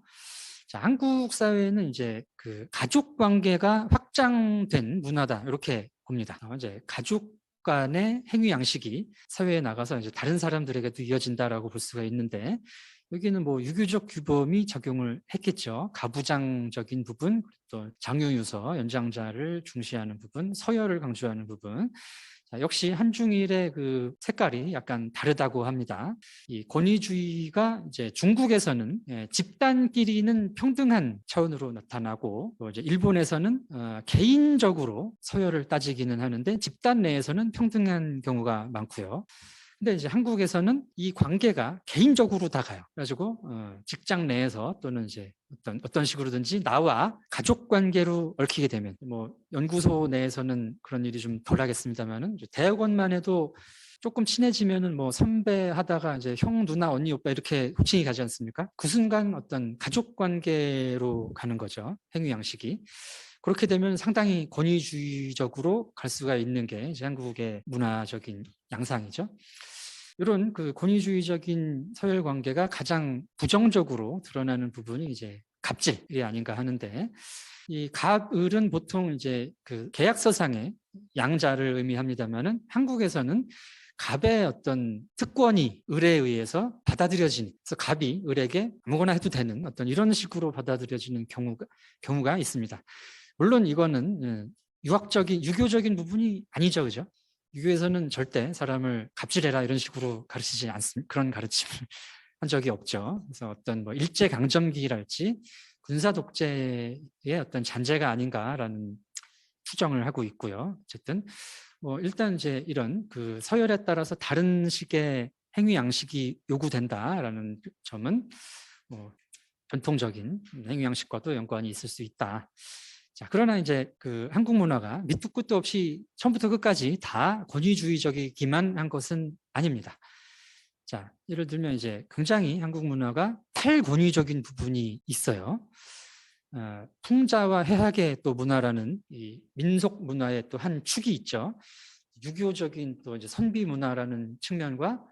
자, 한국 사회는 이제 그 가족 관계가 확장된 문화다 이렇게 봅니다. 이제 가족 간의 행위 양식이 사회에 나가서 이제 다른 사람들에게도 이어진다라고 볼 수가 있는데 여기는 뭐 유교적 규범이 작용을 했겠죠. 가부장적인 부분, 또 장유유서, 연장자를 중시하는 부분, 서열을 강조하는 부분. 자, 역시 한중일의 그 색깔이 약간 다르다고 합니다. 이 권위주의가 이제 중국에서는 집단끼리는 평등한 차원으로 나타나고, 또 이제 일본에서는 개인적으로 서열을 따지기는 하는데 집단 내에서는 평등한 경우가 많고요. 근데 이제 한국에서는 이 관계가 개인적으로 다 가요. 그래가지고 직장 내에서 또는 이제 어떤 식으로든지 나와 가족 관계로 얽히게 되면, 뭐 연구소 내에서는 그런 일이 좀 덜하겠습니다만은 대학원만 해도 조금 친해지면은 뭐 선배 하다가 이제 형, 누나, 언니, 오빠 이렇게 호칭이 가지 않습니까? 그 순간 어떤 가족 관계로 가는 거죠. 행위 양식이. 그렇게 되면 상당히 권위주의적으로 갈 수가 있는 게 이제 한국의 문화적인 양상이죠. 이런 그 권위주의적인 서열 관계가 가장 부정적으로 드러나는 부분이 이제 갑질이 아닌가 하는데, 이 갑을은 보통 이제 그 계약서상의 양자를 의미합니다만은 한국에서는 갑의 어떤 특권이 을에 의해서 받아들여지는, 그래서 갑이 을에게 아무거나 해도 되는 어떤 이런 식으로 받아들여지는 경우가 있습니다. 물론 이거는 유교적인 부분이 아니죠, 그죠? 유교에서는 절대 사람을 갑질해라 이런 식으로 가르치지 않습니다. 그런 가르침을 한 적이 없죠. 그래서 어떤 뭐 일제 강점기랄지 군사 독재의 어떤 잔재가 아닌가라는 추정을 하고 있고요. 어쨌든 뭐 일단 이제 이런 그 서열에 따라서 다른 식의 행위 양식이 요구된다라는 점은 뭐 전통적인 행위 양식과도 연관이 있을 수 있다. 자, 그러나 이제 그 한국 문화가 밑도 끝도 없이 처음부터 끝까지 다 권위주의적이기만 한 것은 아닙니다. 자, 예를 들면 이제 굉장히 한국 문화가 탈권위적인 부분이 있어요. 풍자와 해학의 또 문화라는 이 민속 문화의 또 한 축이 있죠. 유교적인 또 이제 선비 문화라는 측면과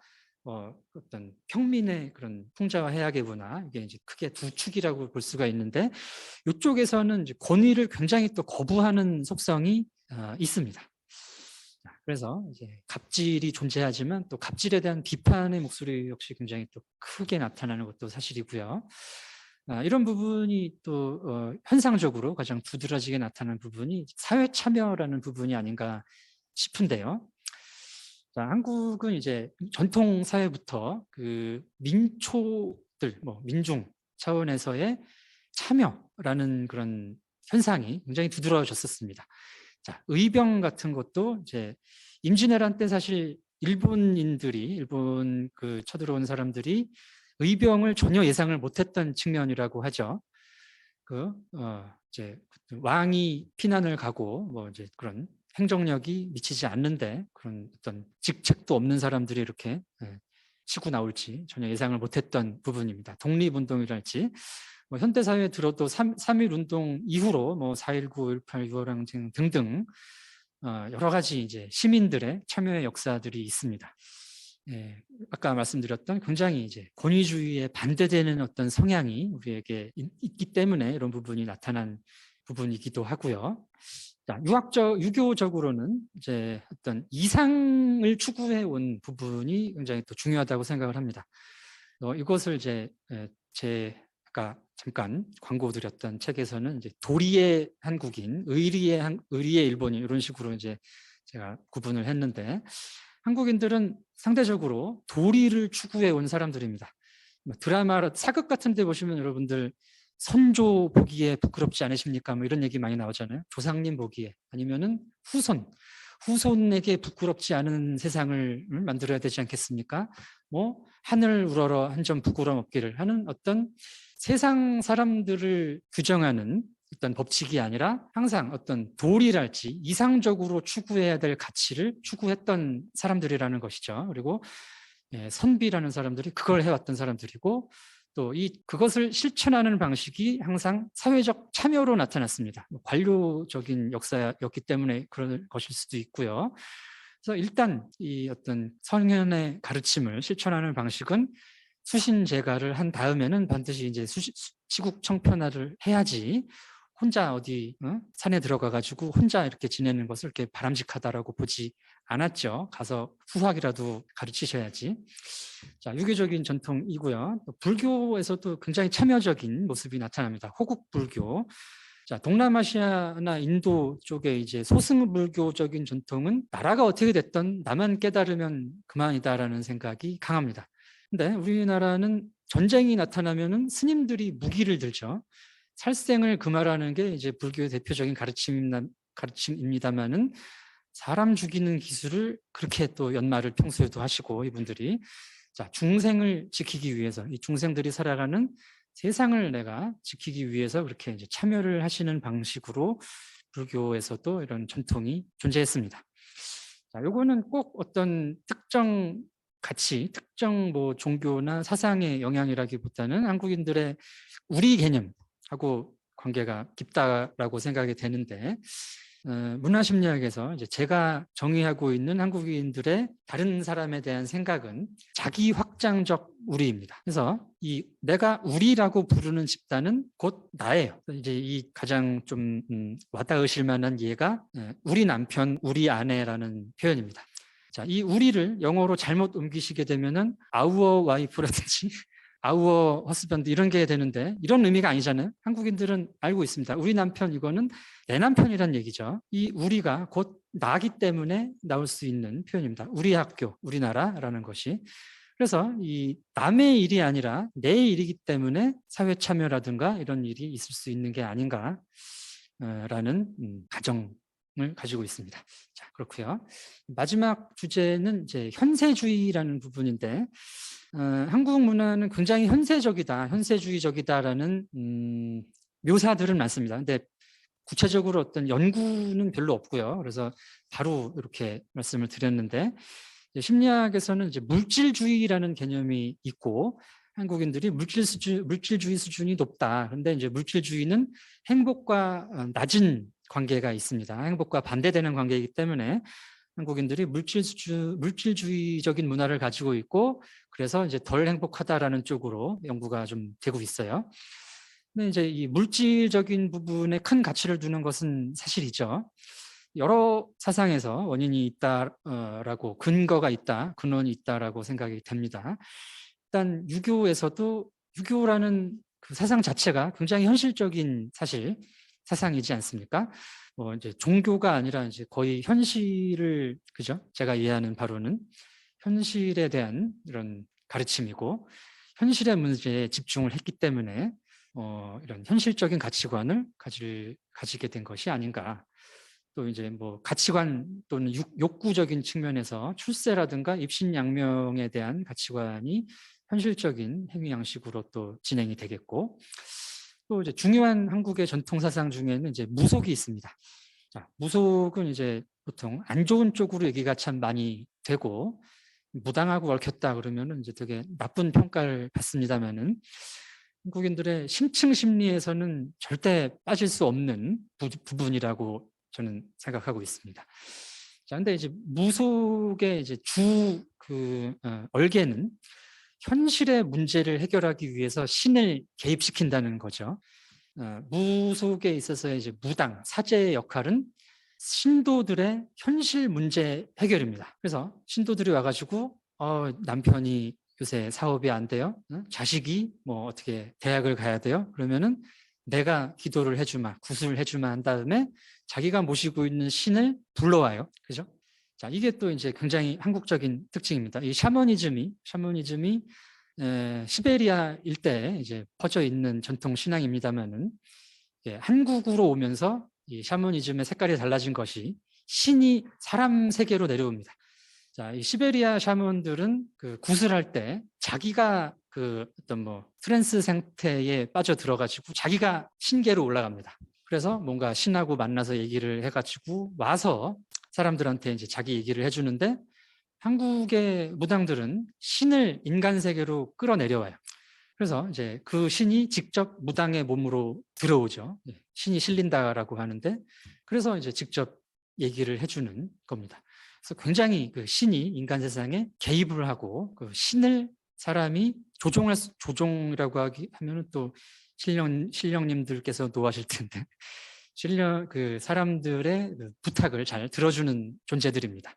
어떤 평민의 그런 풍자와 해학의 문화, 이게 이제 크게 두 축이라고 볼 수가 있는데, 이쪽에서는 이제 권위를 굉장히 또 거부하는 속성이 있습니다. 그래서 이제 갑질이 존재하지만 또 갑질에 대한 비판의 목소리 역시 굉장히 또 크게 나타나는 것도 사실이고요. 이런 부분이 또 현상적으로 가장 두드러지게 나타나는 부분이 사회 참여라는 부분이 아닌가 싶은데요. 자, 한국은 이제 전통 사회부터 그 민초들, 뭐 민중 차원에서의 참여라는 그런 현상이 굉장히 두드러졌었습니다. 자, 의병 같은 것도 이제 임진왜란 때 사실 일본 그 쳐들어온 사람들이 의병을 전혀 예상을 못했던 측면이라고 하죠. 이제 왕이 피난을 가고 뭐 이제 그런 행정력이 미치지 않는데 그런 어떤 직책도 없는 사람들이 이렇게 치고 나올지 전혀 예상을 못했던 부분입니다. 독립운동이랄지 뭐 현대사회에 들어도 3.1 운동 이후로 뭐 4.19, 5.18, 6.18항쟁 등등 여러 가지 이제 시민들의 참여의 역사들이 있습니다. 예, 아까 말씀드렸던 굉장히 이제 권위주의에 반대되는 어떤 성향이 우리에게 있기 때문에 이런 부분이 나타난 부분이기도 하고요. 자, 유교적으로는 이제 어떤 이상을 추구해 온 부분이 굉장히 또 중요하다고 생각을 합니다. 이것을 이제 아까 잠깐 광고 드렸던 책에서는 이제 도리의 한국인, 의리의 일본인 이런 식으로 이제 제가 구분을 했는데, 한국인들은 상대적으로 도리를 추구해 온 사람들입니다. 드라마 사극 같은 데 보시면 여러분들 선조 보기에 부끄럽지 않으십니까? 뭐 이런 얘기 많이 나오잖아요. 조상님 보기에, 아니면은 후손에게 부끄럽지 않은 세상을 만들어야 되지 않겠습니까? 뭐 하늘 우러러 한 점 부끄럼 없기를 하는 어떤 세상 사람들을 규정하는 어떤 법칙이 아니라 항상 어떤 도리랄지 이상적으로 추구해야 될 가치를 추구했던 사람들이라는 것이죠. 그리고 선비라는 사람들이 그걸 해왔던 사람들이고, 또 그것을 실천하는 방식이 항상 사회적 참여로 나타났습니다. 관료적인 역사였기 때문에 그런 것일 수도 있고요. 그래서 일단 이 어떤 성현의 가르침을 실천하는 방식은 수신제가를 한 다음에는 반드시 이제 시국청편화를 해야지, 혼자 어디 산에 들어가가지고 혼자 이렇게 지내는 것을 이렇게 바람직하다라고 보지 않았죠. 가서 후학이라도 가르치셔야지. 자, 유교적인 전통이고요. 불교에서도 굉장히 참여적인 모습이 나타납니다. 호국불교. 자, 동남아시아나 인도 쪽에 이제 소승불교적인 전통은 나라가 어떻게 됐든 나만 깨달으면 그만이다라는 생각이 강합니다. 근데 우리나라는 전쟁이 나타나면은 스님들이 무기를 들죠. 살생을 금하라는 게 이제 불교의 대표적인 가르침입니다만은 사람 죽이는 기술을 그렇게 또 연말을 평소에도 하시고 이분들이 자, 중생을 지키기 위해서 이 중생들이 살아가는 세상을 내가 지키기 위해서 그렇게 이제 참여를 하시는 방식으로 불교에서도 이런 전통이 존재했습니다. 자, 요거는 꼭 어떤 특정 가치, 특정 뭐 종교나 사상의 영향이라기보다는 한국인들의 우리 개념하고 관계가 깊다라고 생각이 되는데, 문화심리학에서 이제 제가 정의하고 있는 한국인들의 다른 사람에 대한 생각은 자기 확장적 우리입니다. 그래서 이 내가 우리라고 부르는 집단은 곧 나예요. 이제 이 가장 좀 와닿으실 만한 예가 우리 남편, 우리 아내라는 표현입니다. 자, 이 우리를 영어로 잘못 옮기시게 되면은 our wife라든지 our husband 이런 게 되는데 이런 의미가 아니잖아요. 한국인들은 알고 있습니다. 우리 남편 이거는 내 남편이란 얘기죠. 이 우리가 곧 나기 때문에 나올 수 있는 표현입니다. 우리 학교, 우리나라라는 것이. 그래서 이 남의 일이 아니라 내 일이기 때문에 사회 참여라든가 이런 일이 있을 수 있는 게 아닌가라는 가정을 가지고 있습니다. 자, 그렇고요. 마지막 주제는 이제 현세주의라는 부분인데, 한국 문화는 굉장히 현세적이다, 현세주의적이다라는 묘사들은 많습니다. 근데 구체적으로 어떤 연구는 별로 없고요. 그래서 바로 이렇게 말씀을 드렸는데, 심리학에서는 이제 물질주의라는 개념이 있고, 한국인들이 물질주의 수준이 높다. 그런데 이제 물질주의는 행복과 낮은 관계가 있습니다. 행복과 반대되는 관계이기 때문에 한국인들이 물질주의적인 문화를 가지고 있고, 그래서 이제 덜 행복하다라는 쪽으로 연구가 좀 되고 있어요. 근데 이제 이 물질적인 부분에 큰 가치를 두는 것은 사실이죠. 여러 사상에서 원인이 있다라고, 근거가 있다, 근원이 있다라고 생각이 됩니다. 일단 유교에서도 유교라는 그 사상 자체가 굉장히 현실적인 사상이지 않습니까? 뭐 이제 종교가 아니라 이제 거의 현실을, 그죠? 제가 이해하는 바로는 현실에 대한 이런 가르침이고, 현실의 문제에 집중을 했기 때문에 이런 현실적인 가치관을 가지게 된 것이 아닌가. 또 이제 뭐 가치관 또는 욕구적인 측면에서 출세라든가 입신양명에 대한 가치관이 현실적인 행위 양식으로 또 진행이 되겠고, 또 이제 중요한 한국의 전통 사상 중에는 이제 무속이 있습니다. 자, 무속은 이제 보통 안 좋은 쪽으로 얘기가 참 많이 되고, 무당하고 얽혔다 그러면은 이제 되게 나쁜 평가를 받습니다만은, 한국인들의 심층 심리에서는 절대 빠질 수 없는 부분이라고 저는 생각하고 있습니다. 자, 근데 이제 무속의 이제 얼개는 현실의 문제를 해결하기 위해서 신을 개입시킨다는 거죠. 무속에 있어서 이제 무당, 사제의 역할은 신도들의 현실 문제 해결입니다. 그래서 신도들이 와가지고 남편이 요새 사업이 안 돼요. 자식이 뭐 어떻게 대학을 가야 돼요. 그러면은 내가 기도를 해주마, 구슬을 해주마 한 다음에 자기가 모시고 있는 신을 불러와요. 그죠? 자, 이게 또 이제 굉장히 한국적인 특징입니다. 이 샤머니즘이 시베리아 일대에 이제 퍼져 있는 전통 신앙입니다만은, 한국으로 오면서 이 샤머니즘의 색깔이 달라진 것이 신이 사람 세계로 내려옵니다. 자, 이 시베리아 샤먼들은 그 구슬할 때 자기가 그 어떤 뭐 트랜스 상태에 빠져 들어가지고 자기가 신계로 올라갑니다. 그래서 뭔가 신하고 만나서 얘기를 해가지고 와서 사람들한테 이제 자기 얘기를 해주는데, 한국의 무당들은 신을 인간 세계로 끌어내려와요. 그래서 이제 그 신이 직접 무당의 몸으로 들어오죠. 신이 실린다라고 하는데, 그래서 이제 직접 얘기를 해주는 겁니다. 그래서 굉장히 그 신이 인간 세상에 개입을 하고, 그 신을 사람이 조종이라고 하면은 또 신령님들께서 노하실 텐데, 그 사람들의 그 부탁을 잘 들어주는 존재들입니다.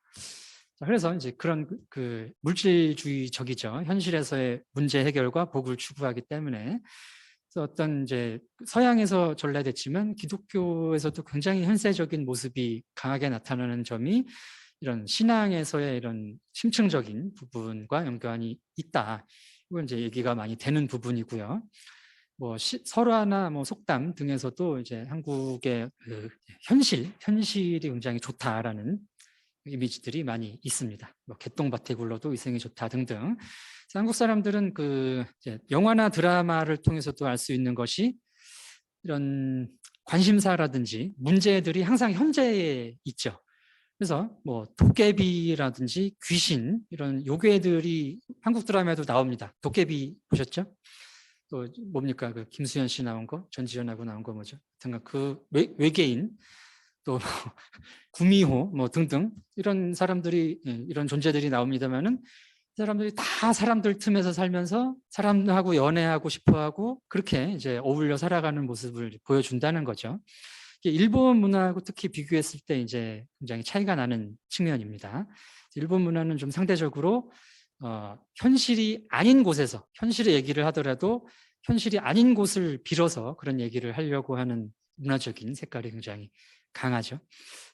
그래서 이제 그런 그 물질주의적이죠. 현실에서의 문제 해결과 복을 추구하기 때문에 그래서 어떤 이제 서양에서 전래됐지만 기독교에서도 굉장히 현세적인 모습이 강하게 나타나는 점이 이런 신앙에서의 이런 심층적인 부분과 연관이 있다. 이건 이제 얘기가 많이 되는 부분이고요. 뭐 설화나 뭐 속담 등에서도 이제 한국의 그 현실이 굉장히 좋다라는 이미지들이 많이 있습니다. 뭐 개똥밭에 굴러도 위생이 좋다 등등. 한국 사람들은 그 이제 영화나 드라마를 통해서도 알 수 있는 것이 이런 관심사라든지 문제들이 항상 현재에 있죠. 그래서 뭐 도깨비라든지 귀신 이런 요괴들이 한국 드라마에도 나옵니다. 도깨비 보셨죠? 또 뭡니까 그 김수현 씨 나온 거, 전지현하고 나온 거 뭐죠? 하여튼 그 외계인 또 구미호 뭐 등등 이런 사람들이 이런 존재들이 나옵니다만은 사람들이 다 사람들 틈에서 살면서 사람하고 연애하고 싶어하고 그렇게 이제 어울려 살아가는 모습을 보여준다는 거죠. 일본 문화하고 특히 비교했을 때 이제 굉장히 차이가 나는 측면입니다. 일본 문화는 좀 상대적으로 현실이 아닌 곳에서 현실의 얘기를 하더라도 현실이 아닌 곳을 빌어서 그런 얘기를 하려고 하는 문화적인 색깔이 굉장히 강하죠.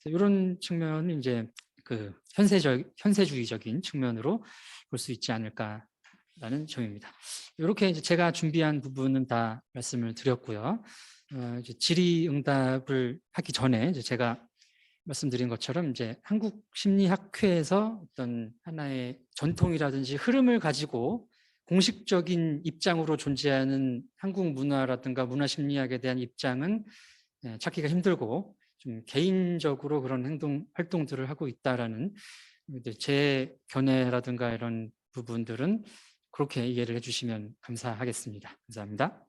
이런 측면은 이제 그 현세주의적인 측면으로 볼 수 있지 않을까라는 점입니다. 이렇게 이제 제가 준비한 부분은 다 말씀을 드렸고요. 이제 질의응답을 하기 전에 이제 제가 말씀드린 것처럼 이제 한국심리학회에서 어떤 하나의 전통이라든지 흐름을 가지고 공식적인 입장으로 존재하는 한국 문화라든가 문화심리학에 대한 입장은 찾기가 힘들고 좀 개인적으로 그런 활동들을 하고 있다라는 제 견해라든가 이런 부분들은 그렇게 이해를 해주시면 감사하겠습니다. 감사합니다.